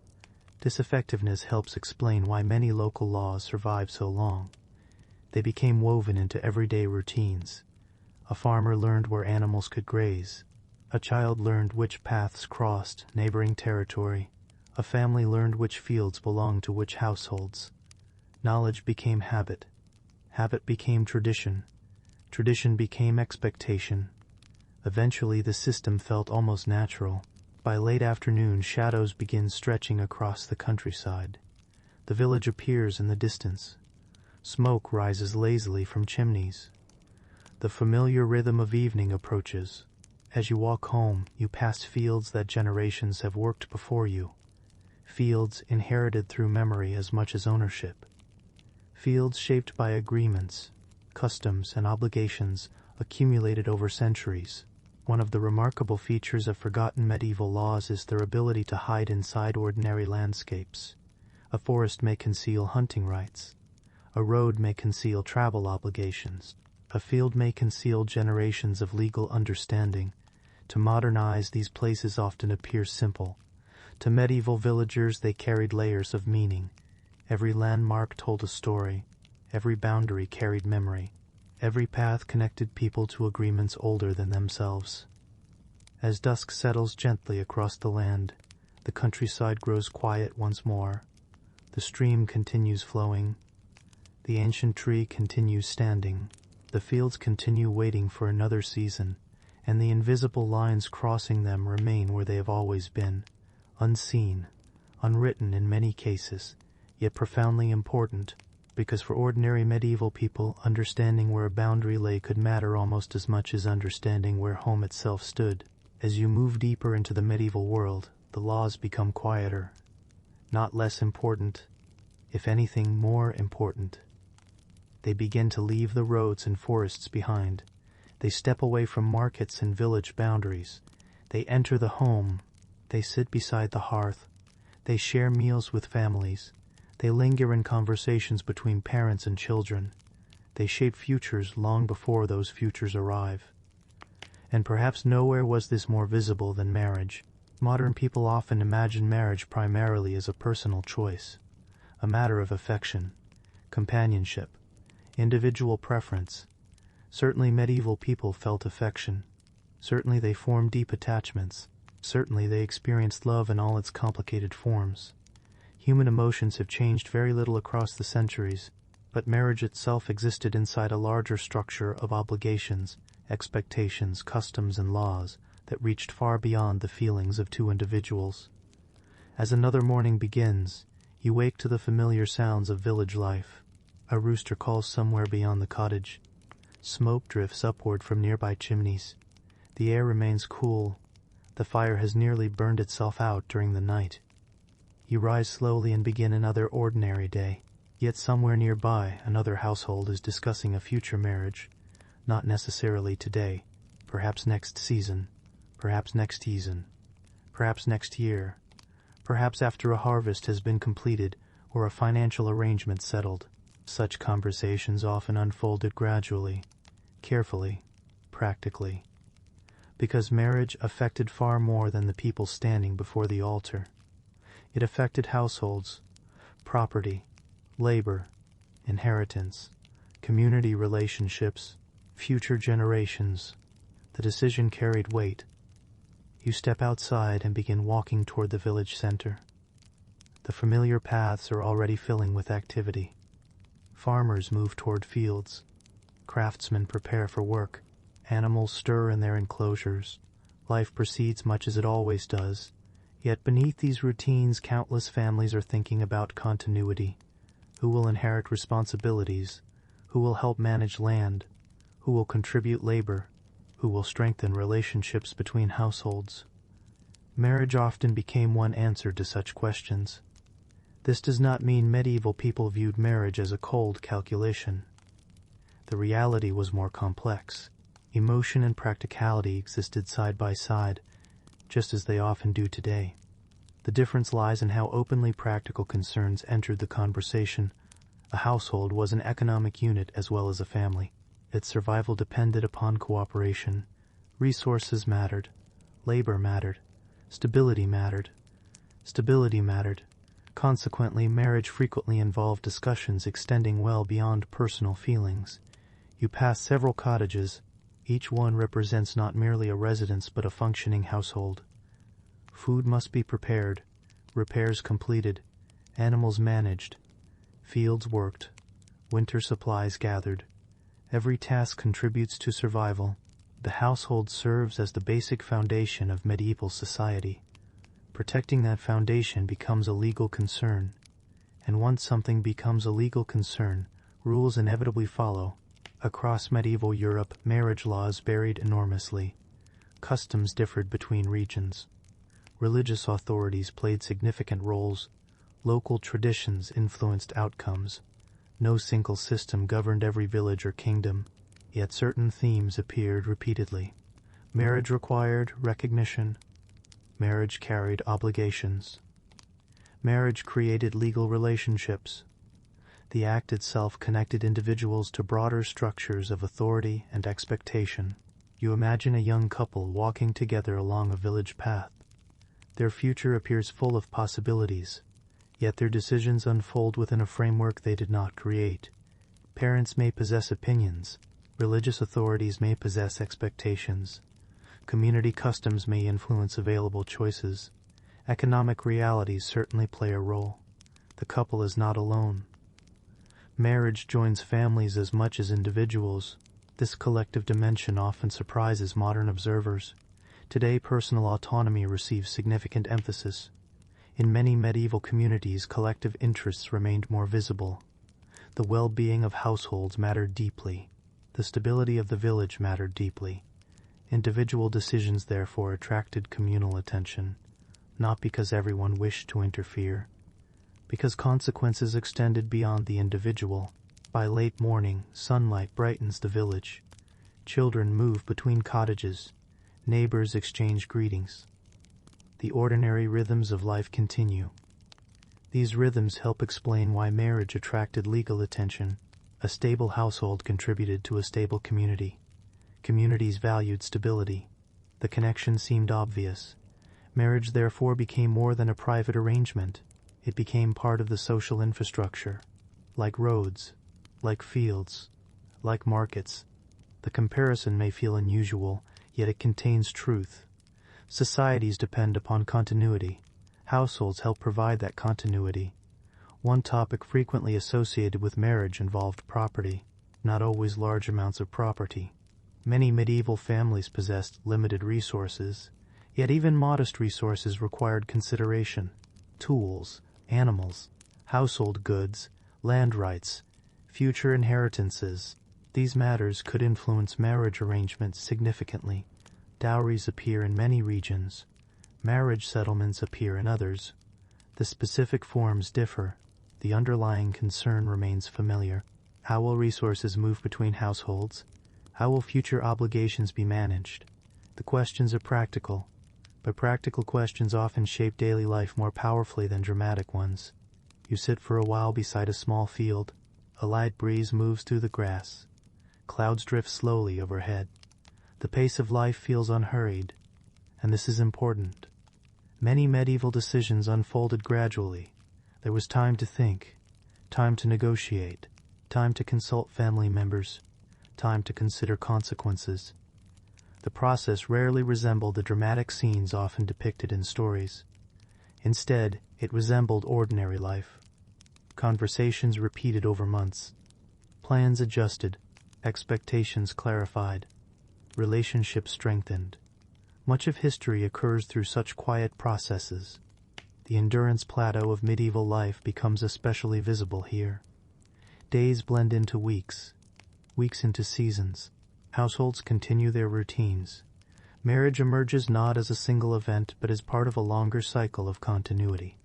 This effectiveness helps explain why many local laws survive so long. They became woven into everyday routines. A farmer learned where animals could graze. A child learned which paths crossed neighboring territory. A family learned which fields belonged to which households. Knowledge became habit. Habit became tradition. Tradition became expectation. Eventually the system felt almost natural. By late afternoon, shadows begin stretching across the countryside. The village appears in the distance. Smoke rises lazily from chimneys. The familiar rhythm of evening approaches. As you walk home, you pass fields that generations have worked before you. Fields inherited through memory as much as ownership. Fields shaped by agreements, customs, and obligations accumulated over centuries. One of the remarkable features of forgotten medieval laws is their ability to hide inside ordinary landscapes. A forest may conceal hunting rights. A road may conceal travel obligations. A field may conceal generations of legal understanding. To modern eyes, these places often appear simple. To medieval villagers, they carried layers of meaning. Every landmark told a story. Every boundary carried memory. Every path connected people to agreements older than themselves. As dusk settles gently across the land, the countryside grows quiet once more. The stream continues flowing. The ancient tree continues standing. The fields continue waiting for another season, and the invisible lines crossing them remain where they have always been, unseen, unwritten in many cases, yet profoundly important, because for ordinary medieval people, understanding where a boundary lay could matter almost as much as understanding where home itself stood. As you move deeper into the medieval world, the laws become quieter, not less important, if anything more important. They begin to leave the roads and forests behind. They step away from markets and village boundaries. They enter the home. They sit beside the hearth. They share meals with families. They linger in conversations between parents and children. They shape futures long before those futures arrive. And perhaps nowhere was this more visible than marriage. Modern people often imagine marriage primarily as a personal choice, a matter of affection, companionship, individual preference. Certainly medieval people felt affection. Certainly they formed deep attachments. Certainly they experienced love in all its complicated forms. Human emotions have changed very little across the centuries, but marriage itself existed inside a larger structure of obligations, expectations, customs, and laws that reached far beyond the feelings of two individuals. As another morning begins, you wake to the familiar sounds of village life. A rooster calls somewhere beyond the cottage. Smoke drifts upward from nearby chimneys. The air remains cool. The fire has nearly burned itself out during the night. You rise slowly and begin another ordinary day. Yet somewhere nearby, another household is discussing a future marriage. Not necessarily today, perhaps next season, perhaps next season, perhaps next year, perhaps after a harvest has been completed or a financial arrangement settled. Such conversations often unfolded gradually, carefully, practically, because marriage affected far more than the people standing before the altar. It affected households, property, labor, inheritance, community relationships, future generations. The decision carried weight. You step outside and begin walking toward the village center. The familiar paths are already filling with activity. Farmers move toward fields. Craftsmen prepare for work. Animals stir in their enclosures. Life proceeds much as it always does. Yet beneath these routines, countless families are thinking about continuity. Who will inherit responsibilities? Who will help manage land? Who will contribute labor? Who will strengthen relationships between households? Marriage often became one answer to such questions. This does not mean medieval people viewed marriage as a cold calculation. The reality was more complex. Emotion and practicality existed side by side, just as they often do today. The difference lies in how openly practical concerns entered the conversation. A household was an economic unit as well as a family. Its survival depended upon cooperation. Resources mattered. Labor mattered. Stability mattered. Stability mattered. Consequently, marriage frequently involved discussions extending well beyond personal feelings. You pass several cottages. Each one represents not merely a residence but a functioning household. Food must be prepared, repairs completed, animals managed, fields worked, winter supplies gathered. Every task contributes to survival. The household serves as the basic foundation of medieval society. Protecting that foundation becomes a legal concern. And once something becomes a legal concern, rules inevitably follow. Across medieval Europe, marriage laws varied enormously. Customs differed between regions. Religious authorities played significant roles. Local traditions influenced outcomes. No single system governed every village or kingdom, yet certain themes appeared repeatedly. Marriage required recognition. Marriage carried obligations. Marriage created legal relationships. The act itself connected individuals to broader structures of authority and expectation. You imagine a young couple walking together along a village path. Their future appears full of possibilities, yet their decisions unfold within a framework they did not create. Parents may possess opinions. Religious authorities may possess expectations. Community customs may influence available choices. Economic realities certainly play a role. The couple is not alone. Marriage joins families as much as individuals. This collective dimension often surprises modern observers. Today, personal autonomy receives significant emphasis. In many medieval communities, collective interests remained more visible. The well-being of households mattered deeply. The stability of the village mattered deeply. Individual decisions therefore attracted communal attention, not because everyone wished to interfere, because consequences extended beyond the individual. By late morning, sunlight brightens the village. Children move between cottages. Neighbors exchange greetings. The ordinary rhythms of life continue. These rhythms help explain why marriage attracted legal attention. A stable household contributed to a stable community. Communities valued stability. The connection seemed obvious. Marriage therefore became more than a private arrangement. It became part of the social infrastructure. Like roads, like fields, like markets. The comparison may feel unusual, yet it contains truth. Societies depend upon continuity. Households help provide that continuity. One topic frequently associated with marriage involved property, not always large amounts of property. Many medieval families possessed limited resources, yet even modest resources required consideration. Tools, animals, household goods, land rights, future inheritances. These matters could influence marriage arrangements significantly. Dowries appear in many regions. Marriage settlements appear in others. The specific forms differ. The underlying concern remains familiar. How will resources move between households? How will future obligations be managed? The questions are practical, but practical questions often shape daily life more powerfully than dramatic ones. You sit for a while beside a small field. A light breeze moves through the grass. Clouds drift slowly overhead. The pace of life feels unhurried, and this is important. Many medieval decisions unfolded gradually. There was time to think, time to negotiate, time to consult family members, time to consider consequences. The process rarely resembled the dramatic scenes often depicted in stories. Instead, it resembled ordinary life. Conversations repeated over months. Plans adjusted, expectations clarified, relationships strengthened. Much of history occurs through such quiet processes. The endurance plateau of medieval life becomes especially visible here. Days blend into weeks, weeks into seasons. Households continue their routines. Marriage emerges not as a single event, but as part of a longer cycle of continuity.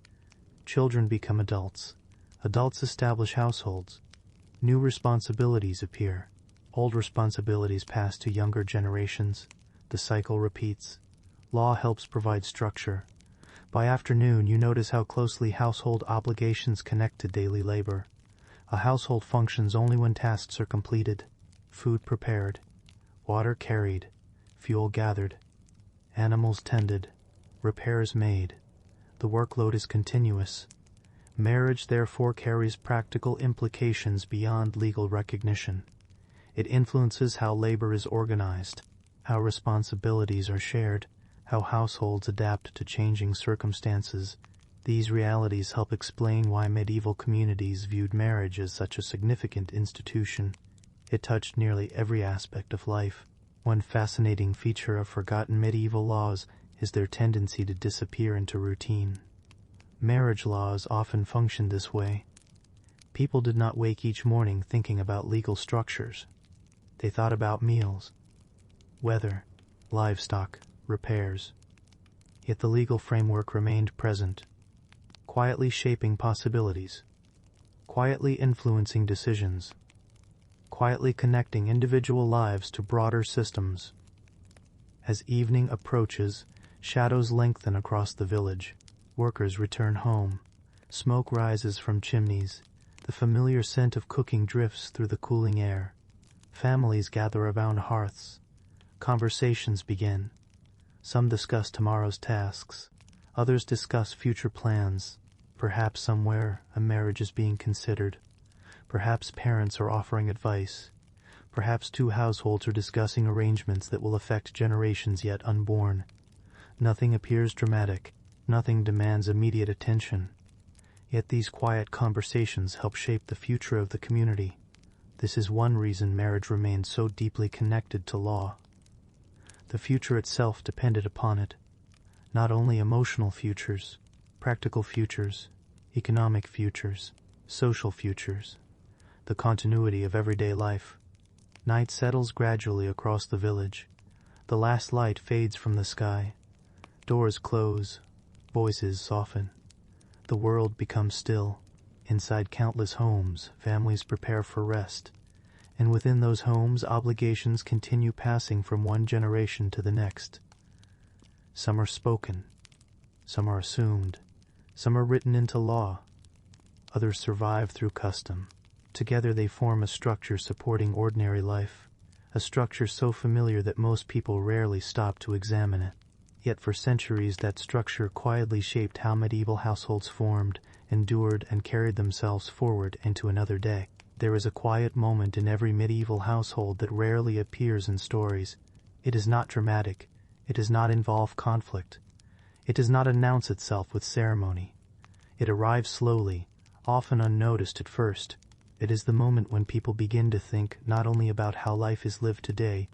Children become adults. Adults establish households. New responsibilities appear. Old responsibilities pass to younger generations. The cycle repeats. Law helps provide structure. By afternoon, you notice how closely household obligations connect to daily labor. A household functions only when tasks are completed. Food prepared, water carried, fuel gathered, animals tended, repairs made. The workload is continuous. Marriage therefore carries practical implications beyond legal recognition. It influences how labor is organized, how responsibilities are shared, how households adapt to changing circumstances. These realities help explain why medieval communities viewed marriage as such a significant institution. It touched nearly every aspect of life. One fascinating feature of forgotten medieval laws is their tendency to disappear into routine. Marriage laws often functioned this way. People did not wake each morning thinking about legal structures. They thought about meals, weather, livestock, repairs. Yet the legal framework remained present, quietly shaping possibilities, quietly influencing decisions, quietly connecting individual lives to broader systems. As evening approaches, shadows lengthen across the village. Workers return home. Smoke rises from chimneys. The familiar scent of cooking drifts through the cooling air. Families gather around hearths. Conversations begin. Some discuss tomorrow's tasks. Others discuss future plans. Perhaps somewhere a marriage is being considered. Perhaps parents are offering advice. Perhaps two households are discussing arrangements that will affect generations yet unborn. Nothing appears dramatic. Nothing demands immediate attention. Yet these quiet conversations help shape the future of the community. This is one reason marriage remains so deeply connected to law. The future itself depended upon it. Not only emotional futures, practical futures, economic futures, social futures, the continuity of everyday life. Night settles gradually across the village. The last light fades from the sky. Doors close. Voices soften. The world becomes still. Inside countless homes, families prepare for rest. And within those homes, obligations continue passing from one generation to the next. Some are spoken. Some are assumed. Some are written into law. Others survive through custom. Together they form a structure supporting ordinary life, a structure so familiar that most people rarely stop to examine it. Yet for centuries that structure quietly shaped how medieval households formed, endured, and carried themselves forward into another day. There is a quiet moment in every medieval household that rarely appears in stories. It is not dramatic. It does not involve conflict. It does not announce itself with ceremony. It arrives slowly, often unnoticed at first. It is the moment when people begin to think not only about how life is lived today,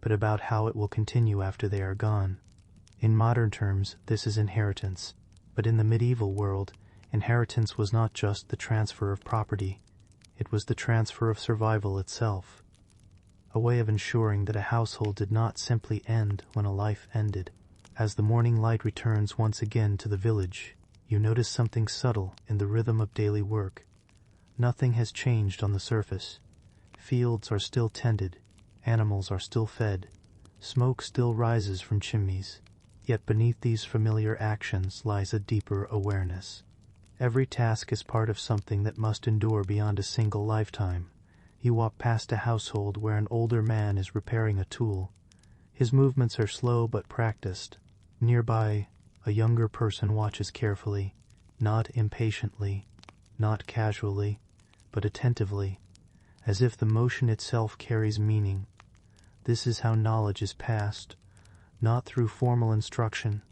but about how it will continue after they are gone. In modern terms, this is inheritance. But in the medieval world, inheritance was not just the transfer of property. It was the transfer of survival itself. A way of ensuring that a household did not simply end when a life ended. As the morning light returns once again to the village, you notice something subtle in the rhythm of daily work. Nothing has changed on the surface. Fields are still tended, animals are still fed, smoke still rises from chimneys. Yet beneath these familiar actions lies a deeper awareness. Every task is part of something that must endure beyond a single lifetime. You walk past a household where an older man is repairing a tool. His movements are slow but practiced. Nearby, a younger person watches carefully, not impatiently, not casually, but attentively, as if the motion itself carries meaning. This is how knowledge is passed, not through formal instruction,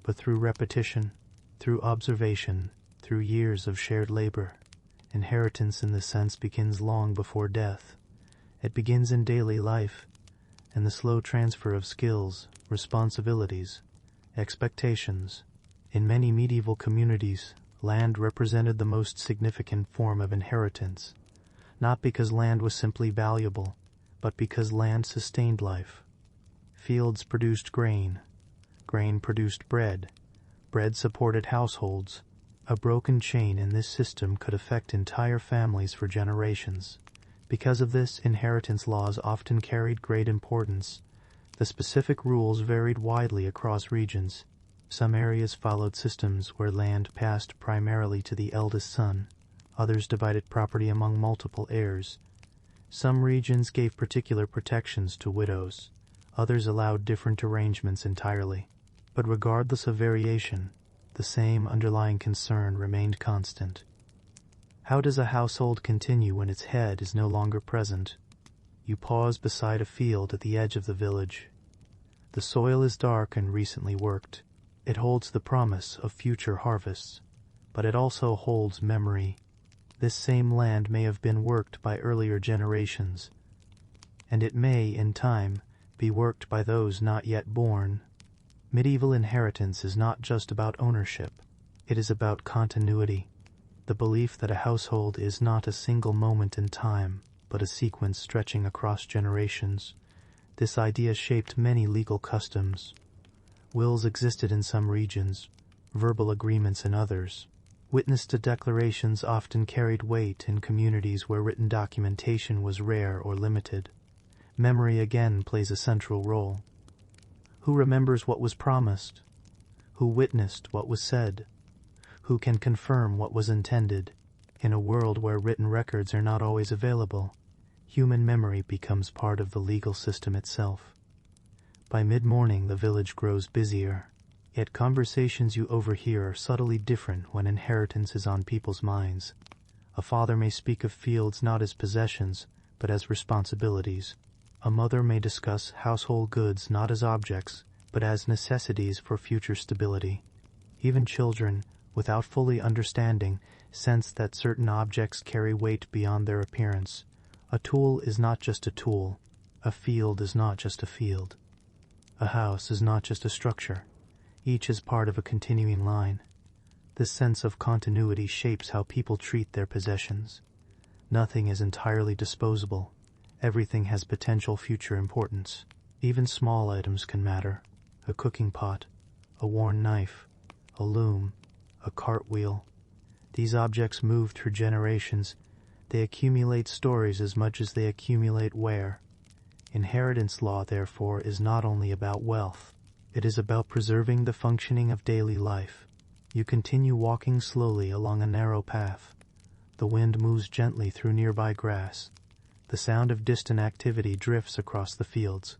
but through repetition, through observation, through years of shared labor. Inheritance in this sense begins long before death. It begins in daily life, and the slow transfer of skills, responsibilities, expectations. In many medieval communities, land represented the most significant form of inheritance, not because land was simply valuable, but because land sustained life. Fields produced grain, grain produced bread, bread supported households. A broken chain in this system could affect entire families for generations. Because of this, inheritance laws often carried great importance. The specific rules varied widely across regions. Some areas followed systems where land passed primarily to the eldest son. Others divided property among multiple heirs. Some regions gave particular protections to widows. Others allowed different arrangements entirely. But regardless of variation, the same underlying concern remained constant. How does a household continue when its head is no longer present? You pause beside a field at the edge of the village. The soil is dark and recently worked. It holds the promise of future harvests, but it also holds memory. This same land may have been worked by earlier generations, and it may, in time, be worked by those not yet born. Medieval inheritance is not just about ownership. It is about continuity, the belief that a household is not a single moment in time, but a sequence stretching across generations. This idea shaped many legal customs. Wills existed in some regions, verbal agreements in others. Witness to declarations often carried weight in communities where written documentation was rare or limited. Memory again plays a central role. Who remembers what was promised? Who witnessed what was said? Who can confirm what was intended? In a world where written records are not always available, human memory becomes part of the legal system itself. By mid-morning, the village grows busier, yet conversations you overhear are subtly different when inheritance is on people's minds. A father may speak of fields not as possessions, but as responsibilities. A mother may discuss household goods not as objects, but as necessities for future stability. Even children, without fully understanding, sense that certain objects carry weight beyond their appearance. A tool is not just a tool. A field is not just a field. A house is not just a structure. Each is part of a continuing line. This sense of continuity shapes how people treat their possessions. Nothing is entirely disposable. Everything has potential future importance. Even small items can matter. A cooking pot, a worn knife, a loom, a cartwheel. These objects move through generations. They accumulate stories as much as they accumulate wear. Inheritance law, therefore, is not only about wealth. It is about preserving the functioning of daily life. You continue walking slowly along a narrow path. The wind moves gently through nearby grass. The sound of distant activity drifts across the fields.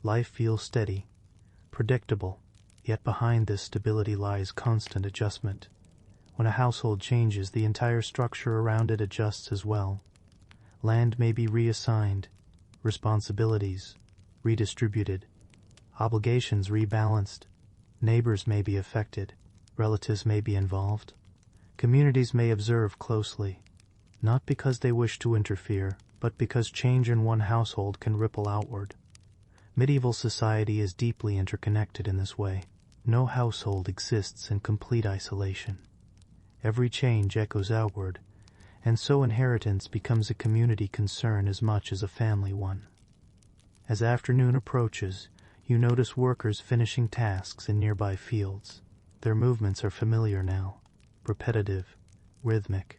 Life feels steady, predictable, yet behind this stability lies constant adjustment. When a household changes, the entire structure around it adjusts as well. Land may be reassigned, responsibilities redistributed, obligations rebalanced, neighbors may be affected, relatives may be involved. Communities may observe closely, not because they wish to interfere, but because change in one household can ripple outward. Medieval society is deeply interconnected in this way. No household exists in complete isolation. Every change echoes outward, and so inheritance becomes a community concern as much as a family one. As afternoon approaches, you notice workers finishing tasks in nearby fields. Their movements are familiar now, repetitive, rhythmic.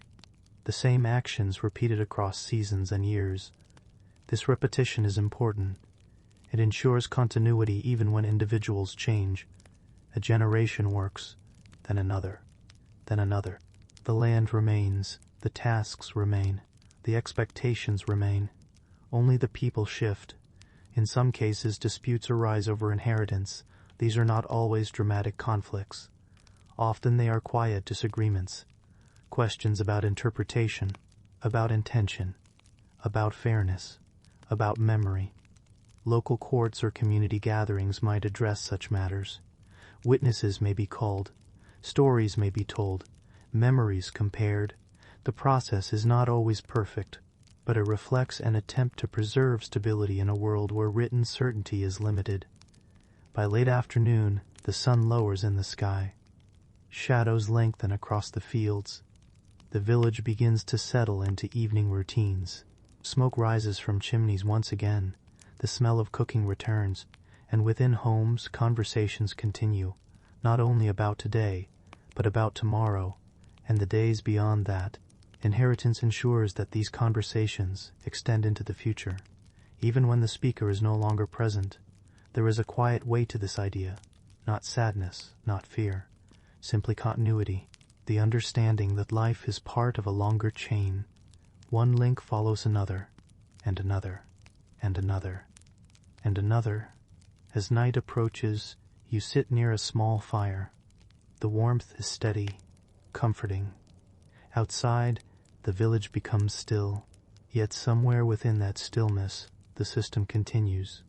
The same actions repeated across seasons and years. This repetition is important. It ensures continuity even when individuals change. A generation works, then another, then another. The land remains, the tasks remain, the expectations remain. Only the people shift. In some cases, disputes arise over inheritance. These are not always dramatic conflicts. Often they are quiet disagreements. Questions about interpretation, about intention, about fairness, about memory. Local courts or community gatherings might address such matters. Witnesses may be called. Stories may be told. Memories compared. The process is not always perfect, but it reflects an attempt to preserve stability in a world where written certainty is limited. By late afternoon, the sun lowers in the sky. Shadows lengthen across the fields. The village begins to settle into evening routines. Smoke rises from chimneys once again. The smell of cooking returns, and within homes, conversations continue, not only about today, but about tomorrow, and the days beyond that. Inheritance ensures that these conversations extend into the future. Even when the speaker is no longer present, there is a quiet weight to this idea, not sadness, not fear, simply continuity, the understanding that life is part of a longer chain. One link follows another, and another, and another, and another. As night approaches, you sit near a small fire. The warmth is steady, comforting. Outside, the village becomes still, yet somewhere within that stillness, the system continues.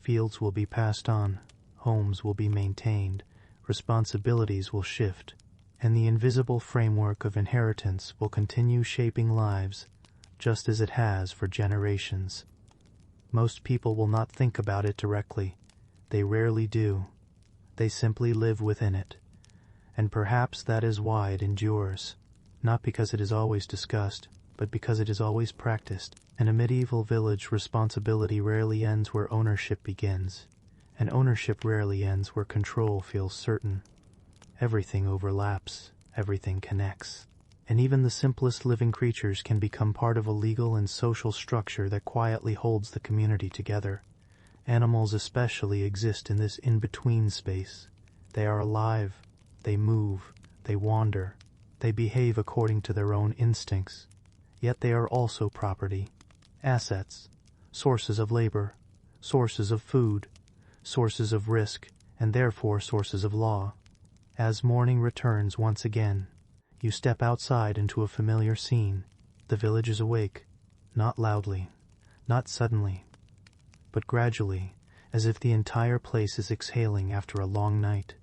Fields will be passed on, homes will be maintained, responsibilities will shift, and the invisible framework of inheritance will continue shaping lives, just as it has for generations. Most people will not think about it directly. They rarely do. They simply live within it. And perhaps that is why it endures. Not because it is always discussed, but because it is always practiced. In a medieval village, responsibility rarely ends where ownership begins, and ownership rarely ends where control feels certain. Everything overlaps, everything connects, and even the simplest living creatures can become part of a legal and social structure that quietly holds the community together. Animals especially exist in this in-between space. They are alive, they move, they wander, they behave according to their own instincts. Yet they are also property, assets, sources of labor, sources of food, sources of risk, and therefore sources of law. As morning returns once again, you step outside into a familiar scene. The village is awake, not loudly, not suddenly, but gradually, as if the entire place is exhaling after a long night.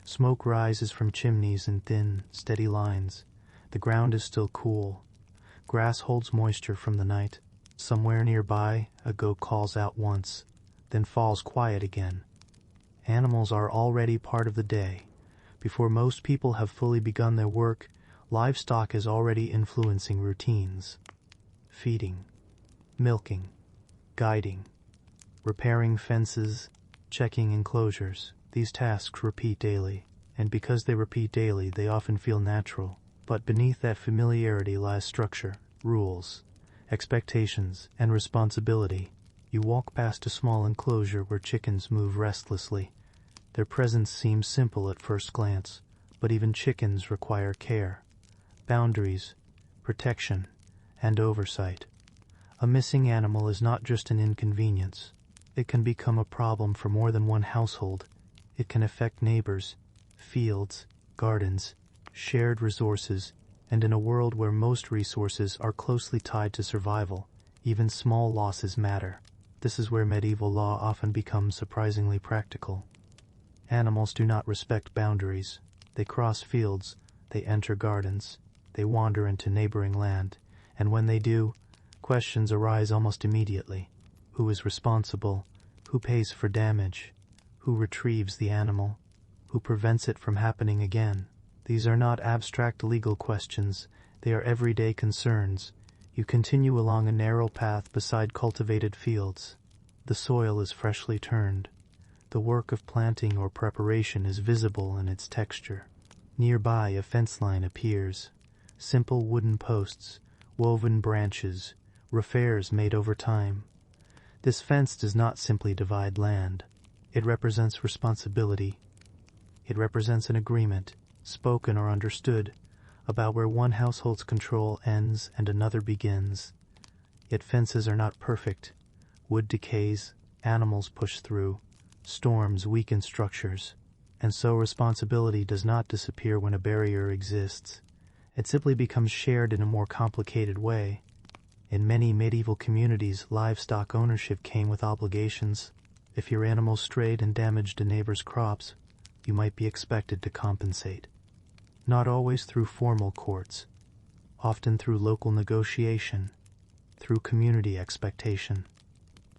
Smoke rises from chimneys in thin, steady lines. The ground is still cool. Grass holds moisture from the night. Somewhere nearby, a goat calls out once, then falls quiet again. Animals are already part of the day. Before most people have fully begun their work, livestock is already influencing routines. Feeding, milking, guiding, repairing fences, checking enclosures. These tasks repeat daily, and because they repeat daily, they often feel natural. But beneath that familiarity lies structure, rules, expectations, and responsibility. You walk past a small enclosure where chickens move restlessly. Their presence seems simple at first glance, but even chickens require care, boundaries, protection, and oversight. A missing animal is not just an inconvenience. It can become a problem for more than one household. It can affect neighbors, fields, gardens, shared resources, and in a world where most resources are closely tied to survival, even small losses matter. This is where medieval law often becomes surprisingly practical. Animals do not respect boundaries. They cross fields, they enter gardens, they wander into neighboring land, and when they do, questions arise almost immediately. Who is responsible? Who pays for damage? Who retrieves the animal? Who prevents it from happening again? These are not abstract legal questions. They are everyday concerns. You continue along a narrow path beside cultivated fields. The soil is freshly turned. The work of planting or preparation is visible in its texture. Nearby, a fence line appears. Simple wooden posts, woven branches, repairs made over time. This fence does not simply divide land. It represents responsibility. It represents an agreement, spoken or understood, about where one household's control ends and another begins. Yet fences are not perfect. Wood decays, animals push through, storms weaken structures, and so responsibility does not disappear when a barrier exists. It simply becomes shared in a more complicated way. In many medieval communities, livestock ownership came with obligations. If your animal strayed and damaged a neighbor's crops, you might be expected to compensate. Not always through formal courts, often through local negotiation, through community expectation,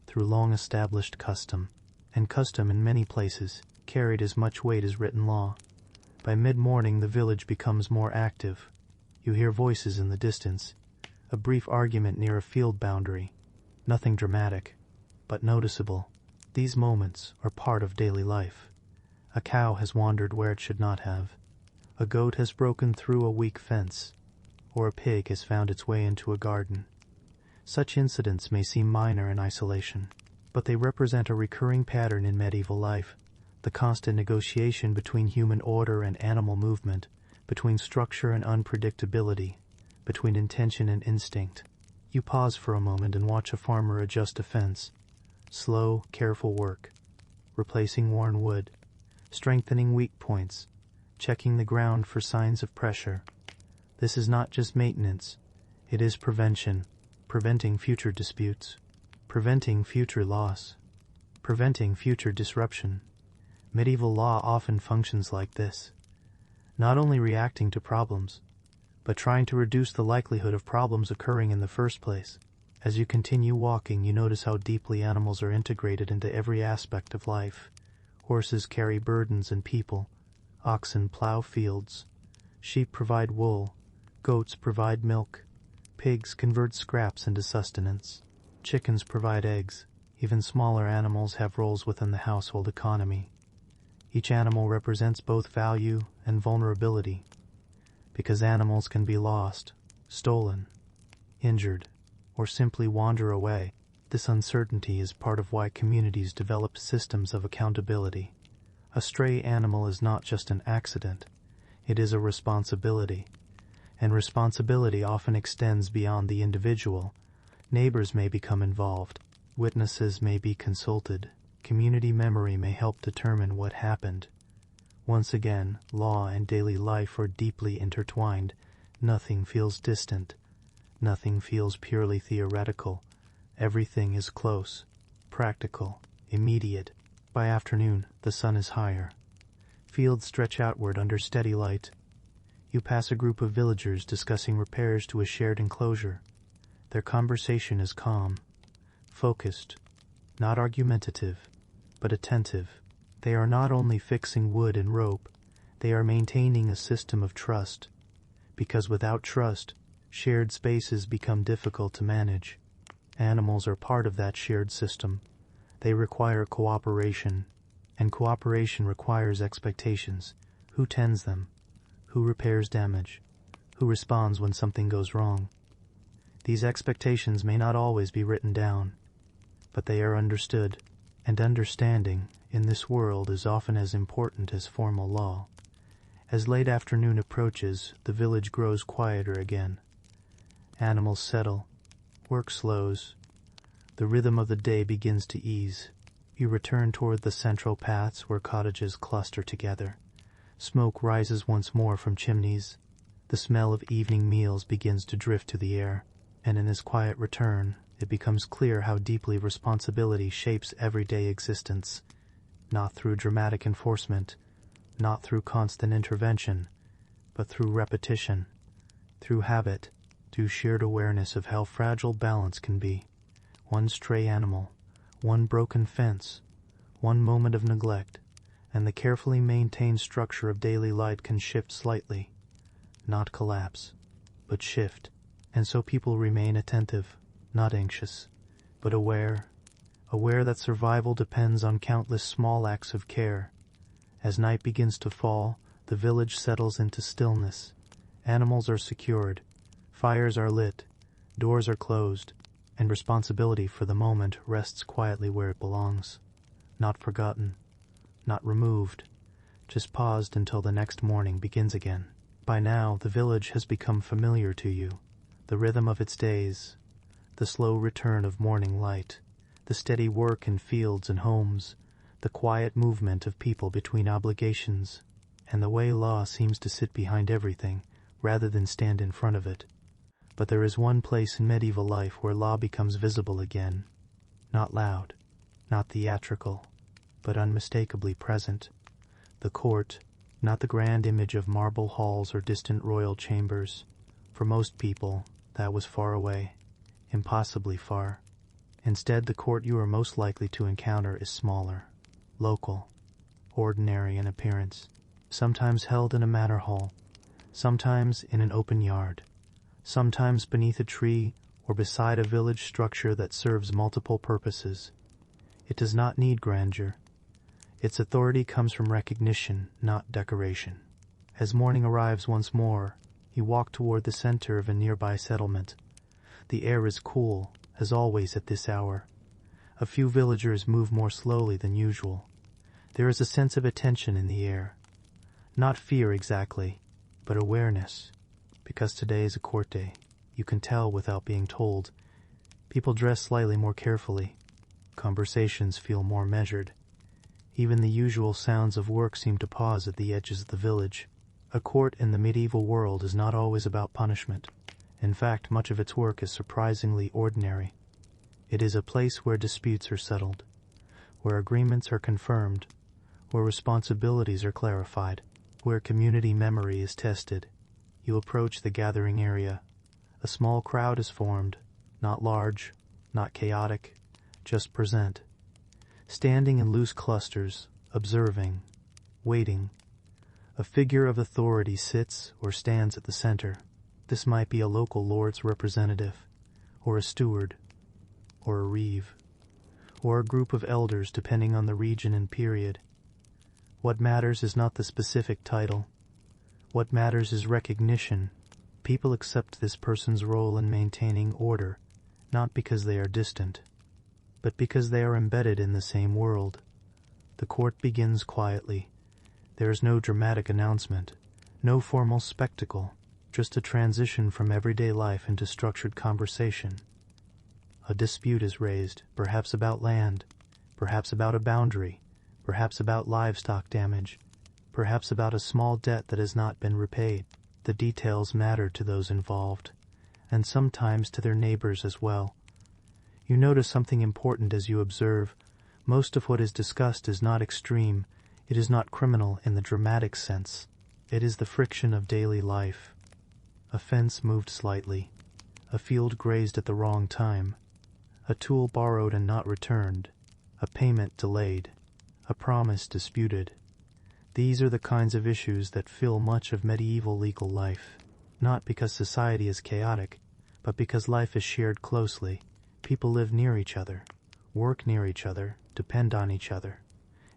through long-established custom, and custom in many places carried as much weight as written law. By mid-morning the village becomes more active. You hear voices in the distance, a brief argument near a field boundary. Nothing dramatic, but noticeable. These moments are part of daily life. A cow has wandered where it should not have. A goat has broken through a weak fence, or a pig has found its way into a garden. Such incidents may seem minor in isolation, but they represent a recurring pattern in medieval life, the constant negotiation between human order and animal movement, between structure and unpredictability, between intention and instinct. You pause for a moment and watch a farmer adjust a fence. Slow, careful work, replacing worn wood, strengthening weak points, checking the ground for signs of pressure. This is not just maintenance, it is prevention, preventing future disputes, preventing future loss, preventing future disruption. Medieval law often functions like this, not only reacting to problems, but trying to reduce the likelihood of problems occurring in the first place. As you continue walking, you notice how deeply animals are integrated into every aspect of life. Horses carry burdens and people. Oxen plow fields. Sheep provide wool. Goats provide milk. Pigs convert scraps into sustenance. Chickens provide eggs. Even smaller animals have roles within the household economy. Each animal represents both value and vulnerability, because animals can be lost, stolen, injured, or simply wander away. This uncertainty is part of why communities develop systems of accountability. A stray animal is not just an accident, it is a responsibility. And responsibility often extends beyond the individual. Neighbors may become involved, witnesses may be consulted, community memory may help determine what happened. Once again, law and daily life are deeply intertwined. Nothing feels distant. Nothing feels purely theoretical. Everything is close, practical, immediate. By afternoon, the sun is higher. Fields stretch outward under steady light. You pass a group of villagers discussing repairs to a shared enclosure. Their conversation is calm, focused, not argumentative, but attentive. They are not only fixing wood and rope, they are maintaining a system of trust, because without trust, shared spaces become difficult to manage. Animals are part of that shared system. They require cooperation, and cooperation requires expectations. Who tends them? Who repairs damage? Who responds when something goes wrong? These expectations may not always be written down, but they are understood, and understanding in this world is often as important as formal law. As late afternoon approaches, the village grows quieter again. Animals settle. Work slows. The rhythm of the day begins to ease. You return toward the central paths where cottages cluster together. Smoke rises once more from chimneys. The smell of evening meals begins to drift to the air, and in this quiet return, it becomes clear how deeply responsibility shapes everyday existence, not through dramatic enforcement, not through constant intervention, but through repetition, through habit, through shared awareness of how fragile balance can be. One stray animal, one broken fence, one moment of neglect, and the carefully maintained structure of daily life can shift slightly, not collapse, but shift. And so people remain attentive, not anxious, but aware that survival depends on countless small acts of care. As night begins to fall, the village settles into stillness. Animals are secured, fires are lit, doors are closed, and responsibility for the moment rests quietly where it belongs. Not forgotten, not removed, just paused until the next morning begins again. By now, the village has become familiar to you. The rhythm of its days, the slow return of morning light, the steady work in fields and homes, the quiet movement of people between obligations, and the way law seems to sit behind everything rather than stand in front of it. But there is one place in medieval life where law becomes visible again, not loud, not theatrical, but unmistakably present. The court, not the grand image of marble halls or distant royal chambers. For most people, that was far away, impossibly far. Instead, the court you are most likely to encounter is smaller, local, ordinary in appearance, sometimes held in a manor hall, sometimes in an open yard, sometimes beneath a tree or beside a village structure that serves multiple purposes. It does not need grandeur. Its authority comes from recognition, not decoration. As morning arrives once more, you walk toward the center of a nearby settlement. The air is cool, as always at this hour. A few villagers move more slowly than usual. There is a sense of attention in the air. Not fear exactly, but awareness. Because today is a court day, you can tell without being told. People dress slightly more carefully. Conversations feel more measured. Even the usual sounds of work seem to pause at the edges of the village. A court in the medieval world is not always about punishment. In fact, much of its work is surprisingly ordinary. It is a place where disputes are settled, where agreements are confirmed, where responsibilities are clarified, where community memory is tested. You approach the gathering area. A small crowd is formed, not large, not chaotic, just present. Standing in loose clusters, observing, waiting. A figure of authority sits or stands at the center. This might be a local lord's representative, or a steward, or a reeve, or a group of elders depending on the region and period. What matters is not the specific title. What matters is recognition. People accept this person's role in maintaining order, not because they are distant, but because they are embedded in the same world. The court begins quietly. There is no dramatic announcement, no formal spectacle, just a transition from everyday life into structured conversation. A dispute is raised, perhaps about land, perhaps about a boundary, perhaps about livestock damage, perhaps about a small debt that has not been repaid. The details matter to those involved, and sometimes to their neighbors as well. You notice something important as you observe. Most of what is discussed is not extreme. It is not criminal in the dramatic sense. It is the friction of daily life. A fence moved slightly. A field grazed at the wrong time. A tool borrowed and not returned. A payment delayed. A promise disputed. These are the kinds of issues that fill much of medieval legal life. Not because society is chaotic, but because life is shared closely. People live near each other, work near each other, depend on each other.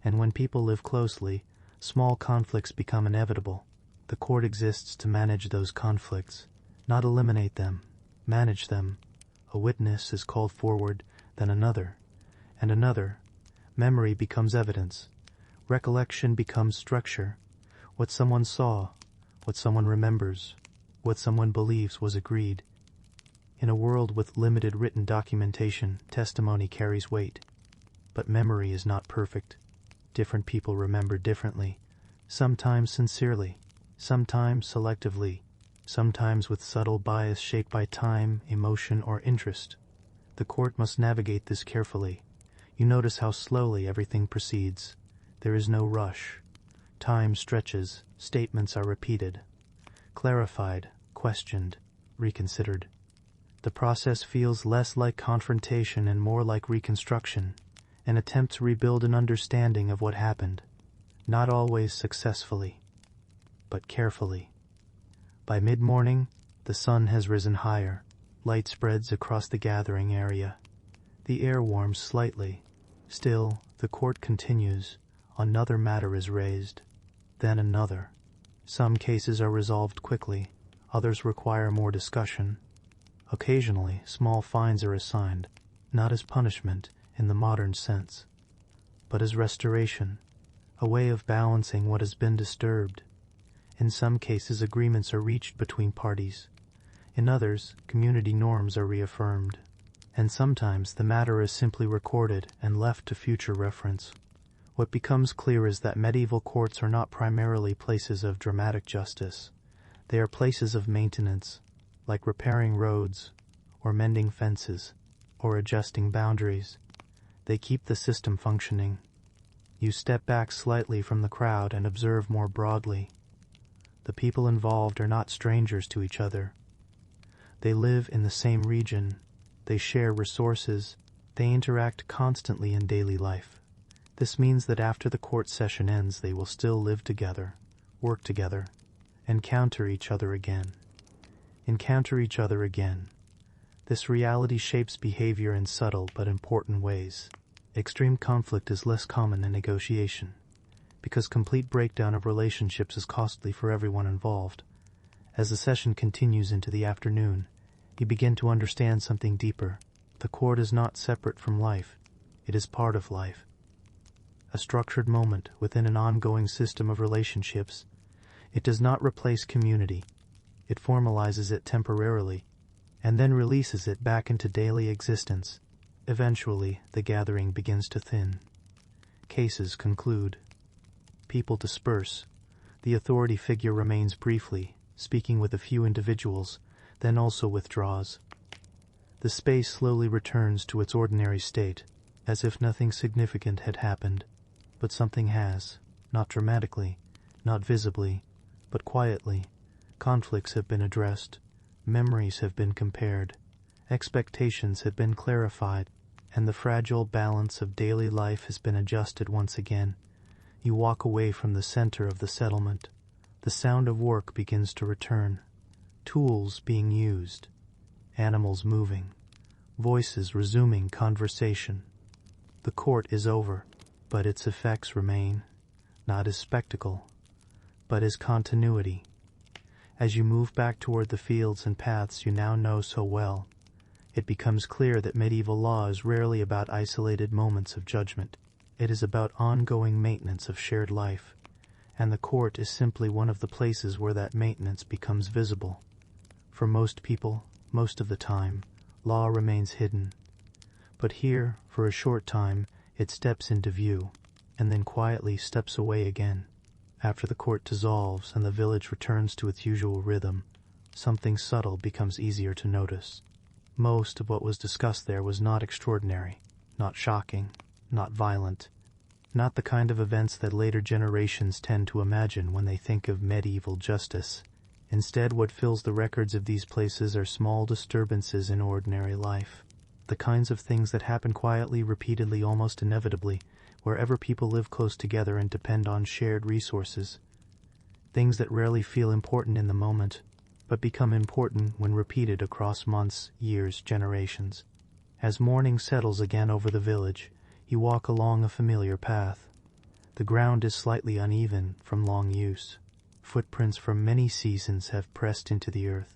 And when people live closely, small conflicts become inevitable. The court exists to manage those conflicts, not eliminate them, manage them. A witness is called forward, then another, and another. Memory becomes evidence. Recollection becomes structure. What someone saw, what someone remembers, what someone believes was agreed. In a world with limited written documentation, testimony carries weight. But memory is not perfect. Different people remember differently, sometimes sincerely, sometimes selectively, sometimes with subtle bias shaped by time, emotion, or interest. The court must navigate this carefully. You notice how slowly everything proceeds. There is no rush. Time stretches, statements are repeated, clarified, questioned, reconsidered. The process feels less like confrontation and more like reconstruction, an attempt to rebuild an understanding of what happened, not always successfully, but carefully. By mid-morning, the sun has risen higher. Light spreads across the gathering area. The air warms slightly. Still, the court continues. Another matter is raised. Then another. Some cases are resolved quickly. Others require more discussion. Occasionally, small fines are assigned, not as punishment in the modern sense, but as restoration, a way of balancing what has been disturbed. In some cases, agreements are reached between parties. In others, community norms are reaffirmed. And sometimes the matter is simply recorded and left to future reference. What becomes clear is that medieval courts are not primarily places of dramatic justice. They are places of maintenance, like repairing roads, or mending fences, or adjusting boundaries. They keep the system functioning. You step back slightly from the crowd and observe more broadly. The people involved are not strangers to each other. They live in the same region. They share resources. They interact constantly in daily life. This means that after the court session ends, they will still live together, work together, encounter each other again. This reality shapes behavior in subtle but important ways. Extreme conflict is less common than negotiation, because complete breakdown of relationships is costly for everyone involved. As the session continues into the afternoon, you begin to understand something deeper. The court is not separate from life. It is part of life. A structured moment within an ongoing system of relationships. It does not replace community. It formalizes it temporarily, and then releases it back into daily existence. Eventually, the gathering begins to thin. Cases conclude. People disperse. The authority figure remains briefly, speaking with a few individuals, then also withdraws. The space slowly returns to its ordinary state, as if nothing significant had happened. But something has, not dramatically, not visibly, but quietly. Conflicts have been addressed, memories have been compared, expectations have been clarified, and the fragile balance of daily life has been adjusted once again. You walk away from the center of the settlement. The sound of work begins to return. Tools being used. Animals moving. Voices resuming conversation. The court is over, but its effects remain, not as spectacle, but as continuity. As you move back toward the fields and paths you now know so well, it becomes clear that medieval law is rarely about isolated moments of judgment. It is about ongoing maintenance of shared life, and the court is simply one of the places where that maintenance becomes visible. For most people, most of the time, law remains hidden. But here, for a short time, it steps into view, and then quietly steps away again. After the court dissolves and the village returns to its usual rhythm, something subtle becomes easier to notice. Most of what was discussed there was not extraordinary, not shocking, not violent, not the kind of events that later generations tend to imagine when they think of medieval justice. Instead, what fills the records of these places are small disturbances in ordinary life, the kinds of things that happen quietly, repeatedly, almost inevitably, wherever people live close together and depend on shared resources. Things that rarely feel important in the moment, but become important when repeated across months, years, generations. As morning settles again over the village, you walk along a familiar path. The ground is slightly uneven from long use. Footprints from many seasons have pressed into the earth.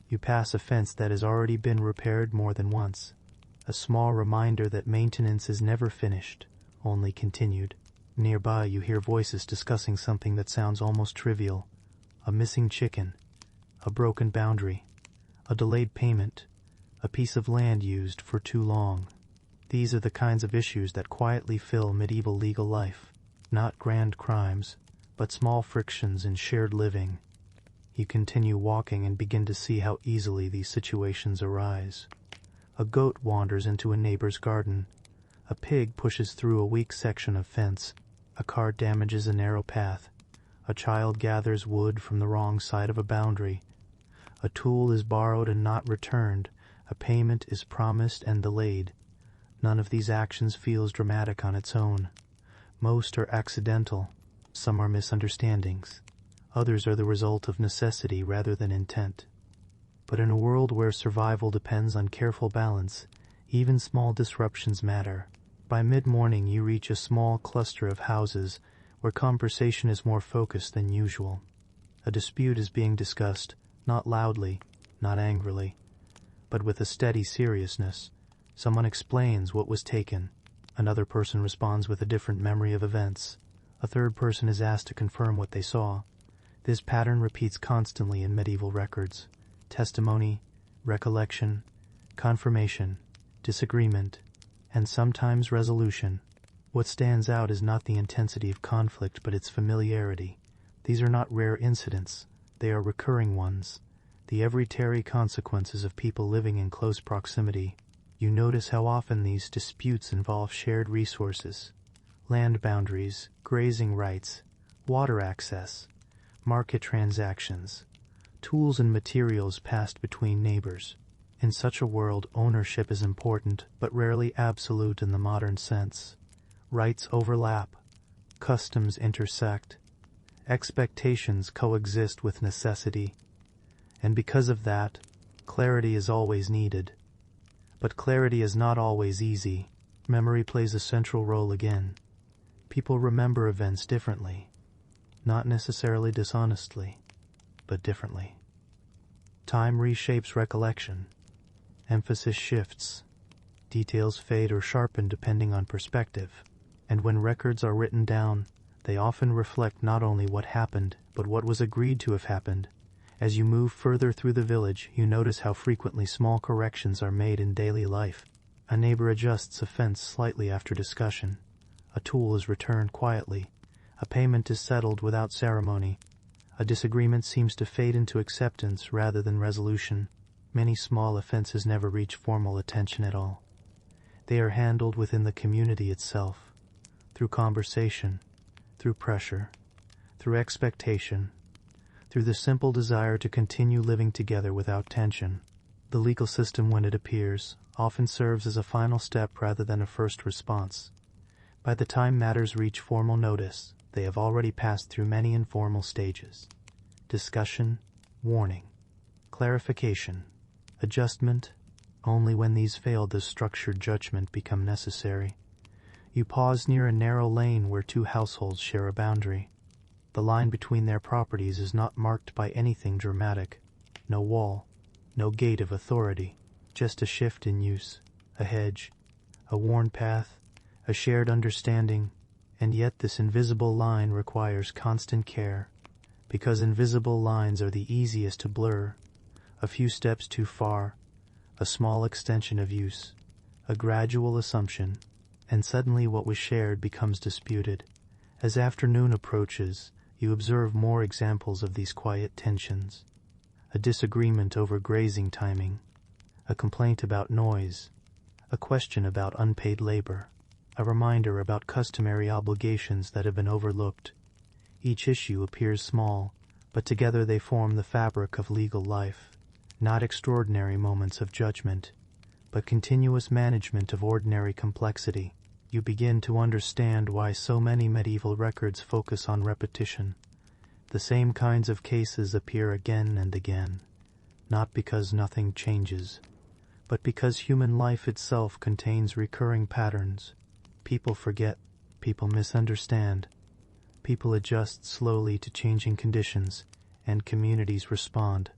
You pass a fence that has already been repaired more than once, a small reminder that maintenance is never finished, only continued. Nearby you hear voices discussing something that sounds almost trivial. A missing chicken, a broken boundary, a delayed payment, a piece of land used for too long. These are the kinds of issues that quietly fill medieval legal life, not grand crimes, but small frictions in shared living. You continue walking and begin to see how easily these situations arise. A goat wanders into a neighbor's garden. A pig pushes through a weak section of fence. A car damages a narrow path. A child gathers wood from the wrong side of a boundary. A tool is borrowed and not returned. A payment is promised and delayed. None of these actions feels dramatic on its own. Most are accidental. Some are misunderstandings. Others are the result of necessity rather than intent. But in a world where survival depends on careful balance, even small disruptions matter. By mid-morning you reach a small cluster of houses where conversation is more focused than usual. A dispute is being discussed, not loudly, not angrily, but with a steady seriousness. Someone explains what was taken. Another person responds with a different memory of events. A third person is asked to confirm what they saw. This pattern repeats constantly in medieval records. Testimony, recollection, confirmation, disagreement, and sometimes resolution. What stands out is not the intensity of conflict, but its familiarity. These are not rare incidents. They are recurring ones, the everyday consequences of people living in close proximity. You notice how often these disputes involve shared resources, land boundaries, grazing rights, water access, market transactions, tools and materials passed between neighbors. In such a world, ownership is important, but rarely absolute in the modern sense. Rights overlap, customs intersect, expectations coexist with necessity, and because of that, clarity is always needed. But clarity is not always easy. Memory plays a central role again. People remember events differently, not necessarily dishonestly, but differently. Time reshapes recollection. Emphasis shifts. Details fade or sharpen depending on perspective. And when records are written down, they often reflect not only what happened, but what was agreed to have happened. As you move further through the village, you notice how frequently small corrections are made in daily life. A neighbor adjusts a fence slightly after discussion. A tool is returned quietly. A payment is settled without ceremony. A disagreement seems to fade into acceptance rather than resolution. Many small offenses never reach formal attention at all. They are handled within the community itself, through conversation, through pressure, through expectation, through the simple desire to continue living together without tension. The legal system, when it appears, often serves as a final step rather than a first response. By the time matters reach formal notice, they have already passed through many informal stages. Discussion, warning, clarification, adjustment. Only when these fail does structured judgment become necessary. You pause near a narrow lane where two households share a boundary. The line between their properties is not marked by anything dramatic. No wall, no gate of authority, just a shift in use, a hedge, a worn path, a shared understanding, and yet this invisible line requires constant care, because invisible lines are the easiest to blur. A few steps too far, a small extension of use, a gradual assumption, and suddenly what was shared becomes disputed. As afternoon approaches, you observe more examples of these quiet tensions. A disagreement over grazing timing, a complaint about noise, a question about unpaid labor, a reminder about customary obligations that have been overlooked. Each issue appears small, but together they form the fabric of legal life. Not extraordinary moments of judgment, but continuous management of ordinary complexity. You begin to understand why so many medieval records focus on repetition. The same kinds of cases appear again and again, not because nothing changes, but because human life itself contains recurring patterns. People forget, people misunderstand, people adjust slowly to changing conditions, and communities respond.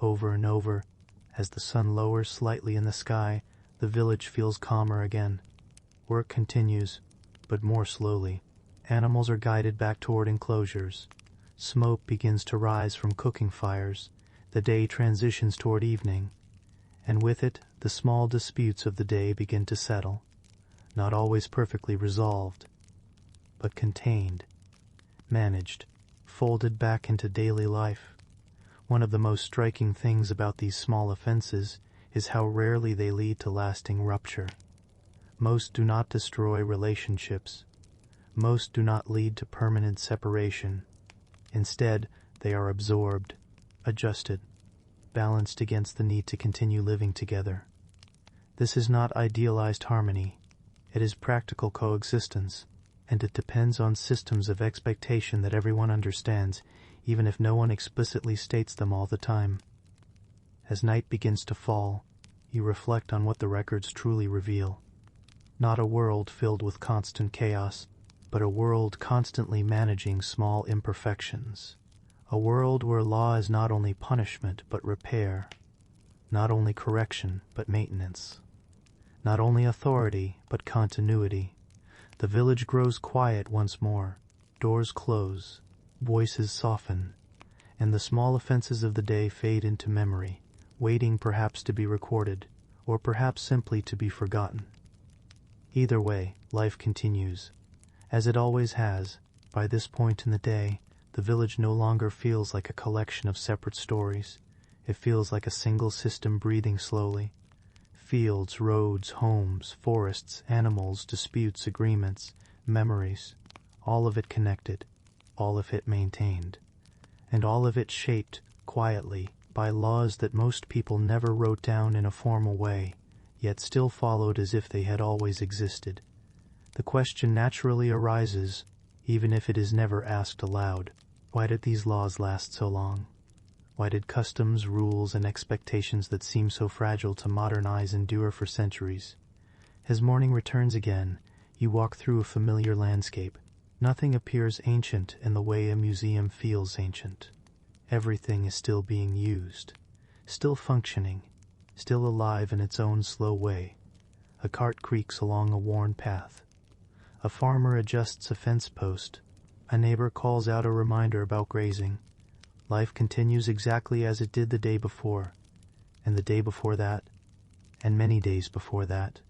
Over and over, as the sun lowers slightly in the sky, the village feels calmer again. Work continues, but more slowly. Animals are guided back toward enclosures. Smoke begins to rise from cooking fires. The day transitions toward evening, and with it, the small disputes of the day begin to settle, not always perfectly resolved, but contained, managed, folded back into daily life. One of the most striking things about these small offenses is how rarely they lead to lasting rupture. Most do not destroy relationships. Most do not lead to permanent separation. Instead, they are absorbed, adjusted, balanced against the need to continue living together. This is not idealized harmony. It is practical coexistence, and it depends on systems of expectation that everyone understands, even if no one explicitly states them all the time. As night begins to fall, you reflect on what the records truly reveal. Not a world filled with constant chaos, but a world constantly managing small imperfections. A world where law is not only punishment but repair, not only correction but maintenance, not only authority but continuity. The village grows quiet once more, doors close, voices soften, and the small offenses of the day fade into memory, waiting perhaps to be recorded, or perhaps simply to be forgotten. Either way, life continues. As it always has, by this point in the day, the village no longer feels like a collection of separate stories. It feels like a single system breathing slowly. Fields, roads, homes, forests, animals, disputes, agreements, memories, all of it connected, all of it maintained, and all of it shaped, quietly, by laws that most people never wrote down in a formal way, yet still followed as if they had always existed. The question naturally arises, even if it is never asked aloud, why did these laws last so long? Why did customs, rules, and expectations that seem so fragile to modern eyes endure for centuries? As morning returns again, you walk through a familiar landscape. Nothing appears ancient in the way a museum feels ancient. Everything is still being used, still functioning, still alive in its own slow way. A cart creaks along a worn path. A farmer adjusts a fence post. A neighbor calls out a reminder about grazing. Life continues exactly as it did the day before, and the day before that, and many days before that.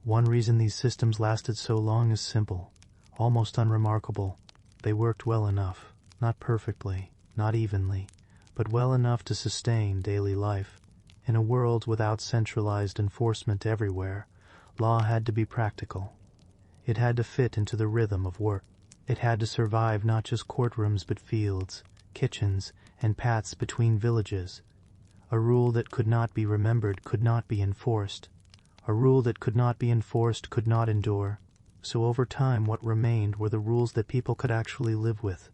One reason these systems lasted so long is simple, almost unremarkable. They worked well enough, not perfectly, not evenly, but well enough to sustain daily life. In a world without centralized enforcement everywhere, law had to be practical. It had to fit into the rhythm of work. It had to survive not just courtrooms but fields, kitchens, and paths between villages. A rule that could not be remembered could not be enforced. A rule that could not be enforced could not endure. So over time what remained were the rules that people could actually live with.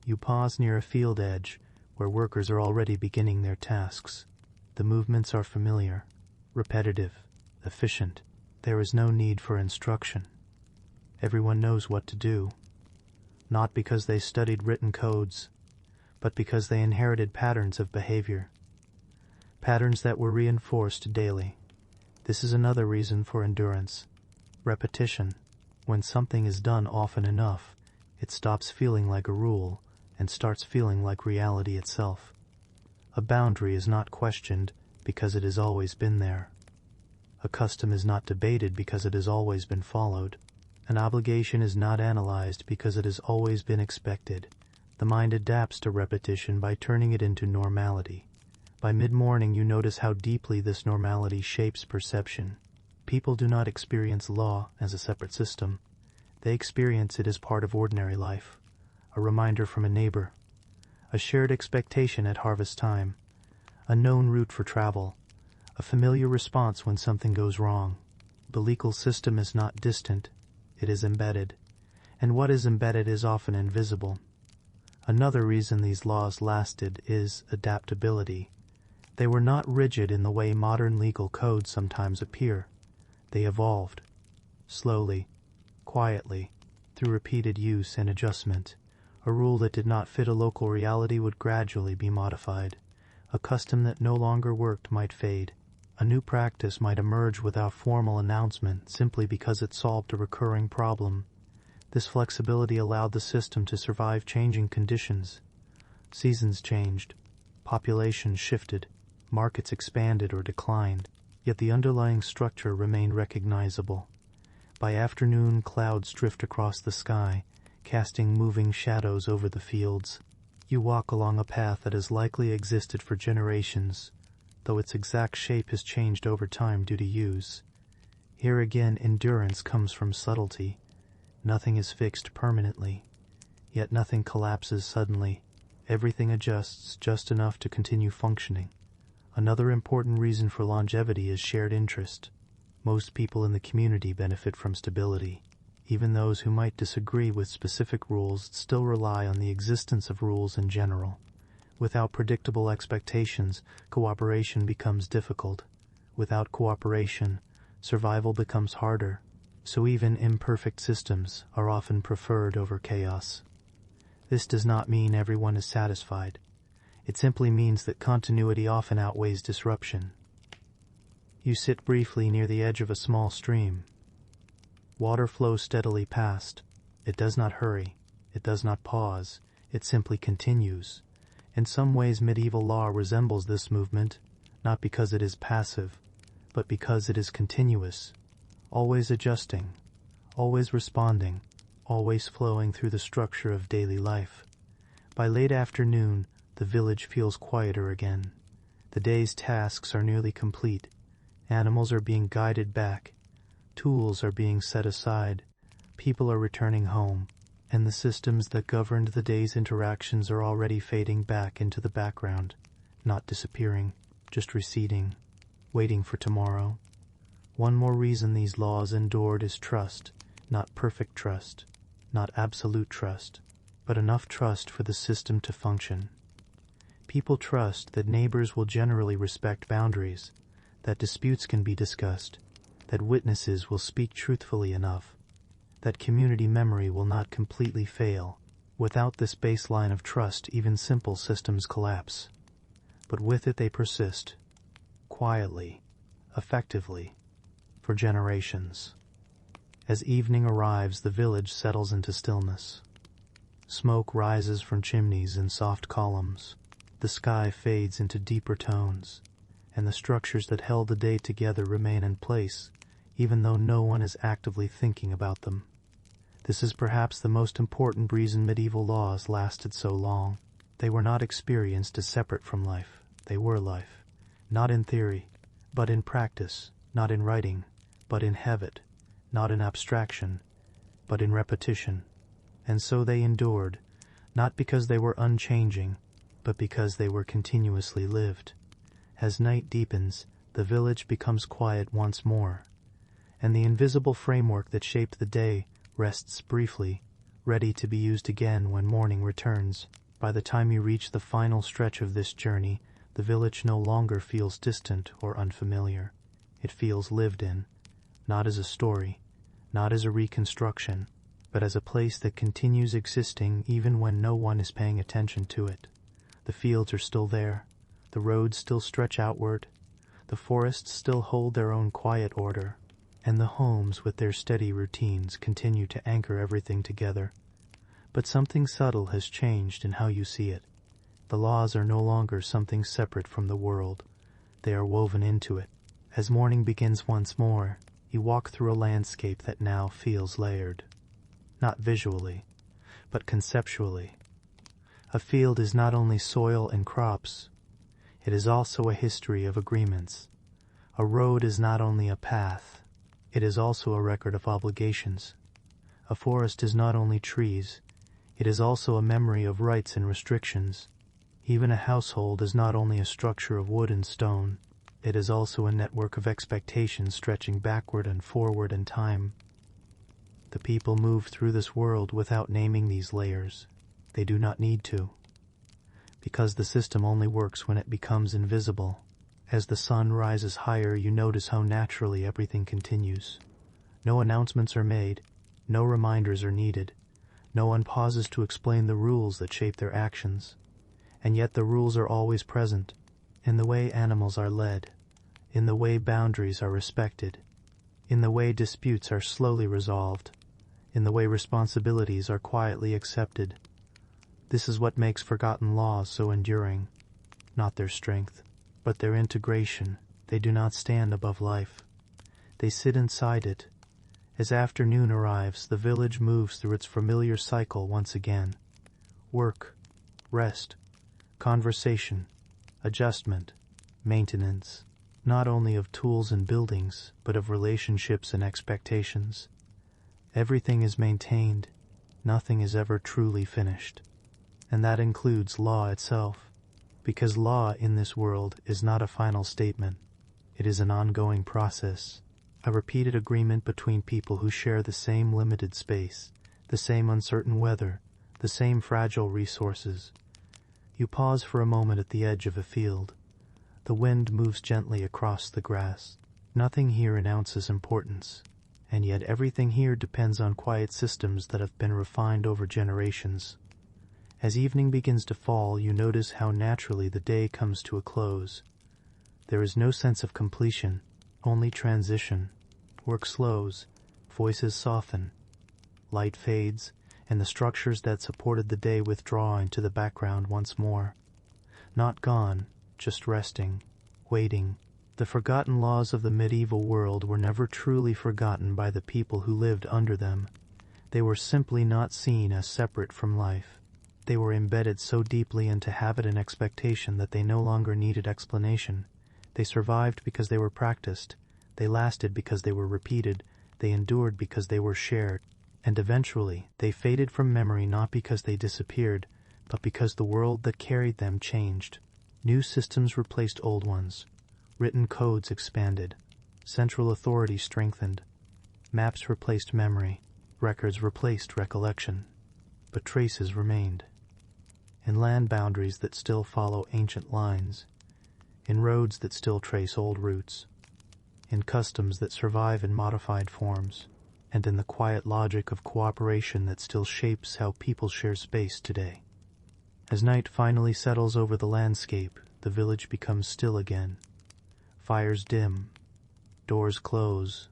You pause near a field edge, where workers are already beginning their tasks. The movements are familiar, repetitive, efficient. There is no need for instruction. Everyone knows what to do, not because they studied written codes, but because they inherited patterns of behavior, patterns that were reinforced daily. This is another reason for endurance. Repetition. When something is done often enough, it stops feeling like a rule and starts feeling like reality itself. A boundary is not questioned because it has always been there. A custom is not debated because it has always been followed. An obligation is not analyzed because it has always been expected. The mind adapts to repetition by turning it into normality. By mid-morning you notice how deeply this normality shapes perception. People do not experience law as a separate system. They experience it as part of ordinary life. A reminder from a neighbor. A shared expectation at harvest time. A known route for travel. A familiar response when something goes wrong. The legal system is not distant. It is embedded, and what is embedded is often invisible. Another reason these laws lasted is adaptability. They were not rigid in the way modern legal codes sometimes appear. They evolved, slowly, quietly, through repeated use and adjustment. A rule that did not fit a local reality would gradually be modified. A custom that no longer worked might fade. A new practice might emerge without formal announcement simply because it solved a recurring problem. This flexibility allowed the system to survive changing conditions. Seasons changed, populations shifted, markets expanded or declined. yet the underlying structure remained recognizable. By afternoon, clouds drift across the sky, casting moving shadows over the fields. You walk along a path that has likely existed for generations, though its exact shape has changed over time due to use. Here again, endurance comes from subtlety. Nothing is fixed permanently, yet nothing collapses suddenly. Everything adjusts just enough to continue functioning. Another important reason for longevity is shared interest. Most people in the community benefit from stability. Even those who might disagree with specific rules still rely on the existence of rules in general. Without predictable expectations, cooperation becomes difficult. Without cooperation, survival becomes harder. So even imperfect systems are often preferred over chaos. This does not mean everyone is satisfied. It simply means that continuity often outweighs disruption. You sit briefly near the edge of a small stream. Water flows steadily past. It does not hurry. It does not pause. It simply continues. In some ways, medieval law resembles this movement, not because it is passive, but because it is continuous, always adjusting, always responding, always flowing through the structure of daily life. By late afternoon, the village feels quieter again. The day's tasks are nearly complete. Animals are being guided back. Tools are being set aside. People are returning home. And the systems that governed the day's interactions are already fading back into the background, not disappearing, just receding, waiting for tomorrow. One more reason these laws endured is trust, not perfect trust, not absolute trust, but enough trust for the system to function. People trust that neighbors will generally respect boundaries, that disputes can be discussed, that witnesses will speak truthfully enough, that community memory will not completely fail. Without this baseline of trust, even simple systems collapse. But with it they persist, quietly, effectively, for generations. As evening arrives, the village settles into stillness. Smoke rises from chimneys in soft columns. The sky fades into deeper tones, and the structures that held the day together remain in place, even though no one is actively thinking about them. This is perhaps the most important reason medieval laws lasted so long. They were not experienced as separate from life. They were life, not in theory, but in practice, not in writing, but in habit, not in abstraction, but in repetition. And so they endured, not because they were unchanging, but because they were continuously lived. As night deepens, the village becomes quiet once more, and the invisible framework that shaped the day rests briefly, ready to be used again when morning returns. By the time you reach the final stretch of this journey, the village no longer feels distant or unfamiliar. It feels lived in, not as a story, not as a reconstruction, but as a place that continues existing even when no one is paying attention to it. The fields are still there, the roads still stretch outward, the forests still hold their own quiet order, and the homes with their steady routines continue to anchor everything together. But something subtle has changed in how you see it. The laws are no longer something separate from the world. They are woven into it. As morning begins once more, you walk through a landscape that now feels layered. Not visually, but conceptually. A field is not only soil and crops, it is also a history of agreements. A road is not only a path, it is also a record of obligations. A forest is not only trees, it is also a memory of rights and restrictions. Even a household is not only a structure of wood and stone, it is also a network of expectations stretching backward and forward in time. The people move through this world without naming these layers. They do not need to, because the system only works when it becomes invisible. As the sun rises higher, you notice how naturally everything continues. No announcements are made, no reminders are needed, no one pauses to explain the rules that shape their actions. And yet the rules are always present, in the way animals are led, in the way boundaries are respected, in the way disputes are slowly resolved, in the way responsibilities are quietly accepted. This is what makes forgotten laws so enduring, not their strength, but their integration. They do not stand above life. They sit inside it. As afternoon arrives, the village moves through its familiar cycle once again. Work, rest, conversation, adjustment, maintenance, not only of tools and buildings, but of relationships and expectations. Everything is maintained. Nothing is ever truly finished. And that includes law itself, because law in this world is not a final statement. It is an ongoing process, a repeated agreement between people who share the same limited space, the same uncertain weather, the same fragile resources. You pause for a moment at the edge of a field. The wind moves gently across the grass. Nothing here announces importance, and yet everything here depends on quiet systems that have been refined over generations. As evening begins to fall, you notice how naturally the day comes to a close. There is no sense of completion, only transition. Work slows, voices soften, light fades, and the structures that supported the day withdraw into the background once more. Not gone, just resting, waiting. The forgotten laws of the medieval world were never truly forgotten by the people who lived under them. They were simply not seen as separate from life. They were embedded so deeply into habit and expectation that they no longer needed explanation. They survived because they were practiced. They lasted because they were repeated. They endured because they were shared. And eventually, they faded from memory not because they disappeared, but because the world that carried them changed. New systems replaced old ones. Written codes expanded. Central authority strengthened. Maps replaced memory. Records replaced recollection. But traces remained. In land boundaries that still follow ancient lines. In roads that still trace old routes. In customs that survive in modified forms, and in the quiet logic of cooperation that still shapes how people share space today. As night finally settles over the landscape, the village becomes still again. Fires dim, doors close,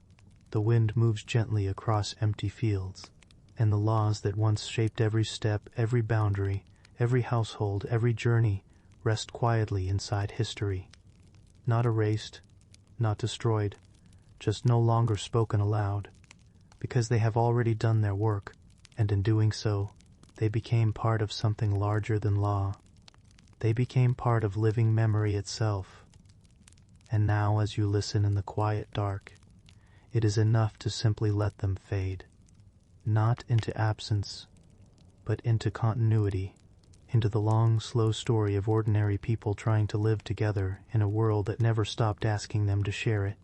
the wind moves gently across empty fields, and the laws that once shaped every step, every boundary, every household, every journey, rest quietly inside history. Not erased, not destroyed, just no longer spoken aloud, because they have already done their work, and in doing so, they became part of something larger than law. They became part of living memory itself. And now, as you listen in the quiet dark, it is enough to simply let them fade, not into absence, but into continuity, into the long, slow story of ordinary people trying to live together in a world that never stopped asking them to share it.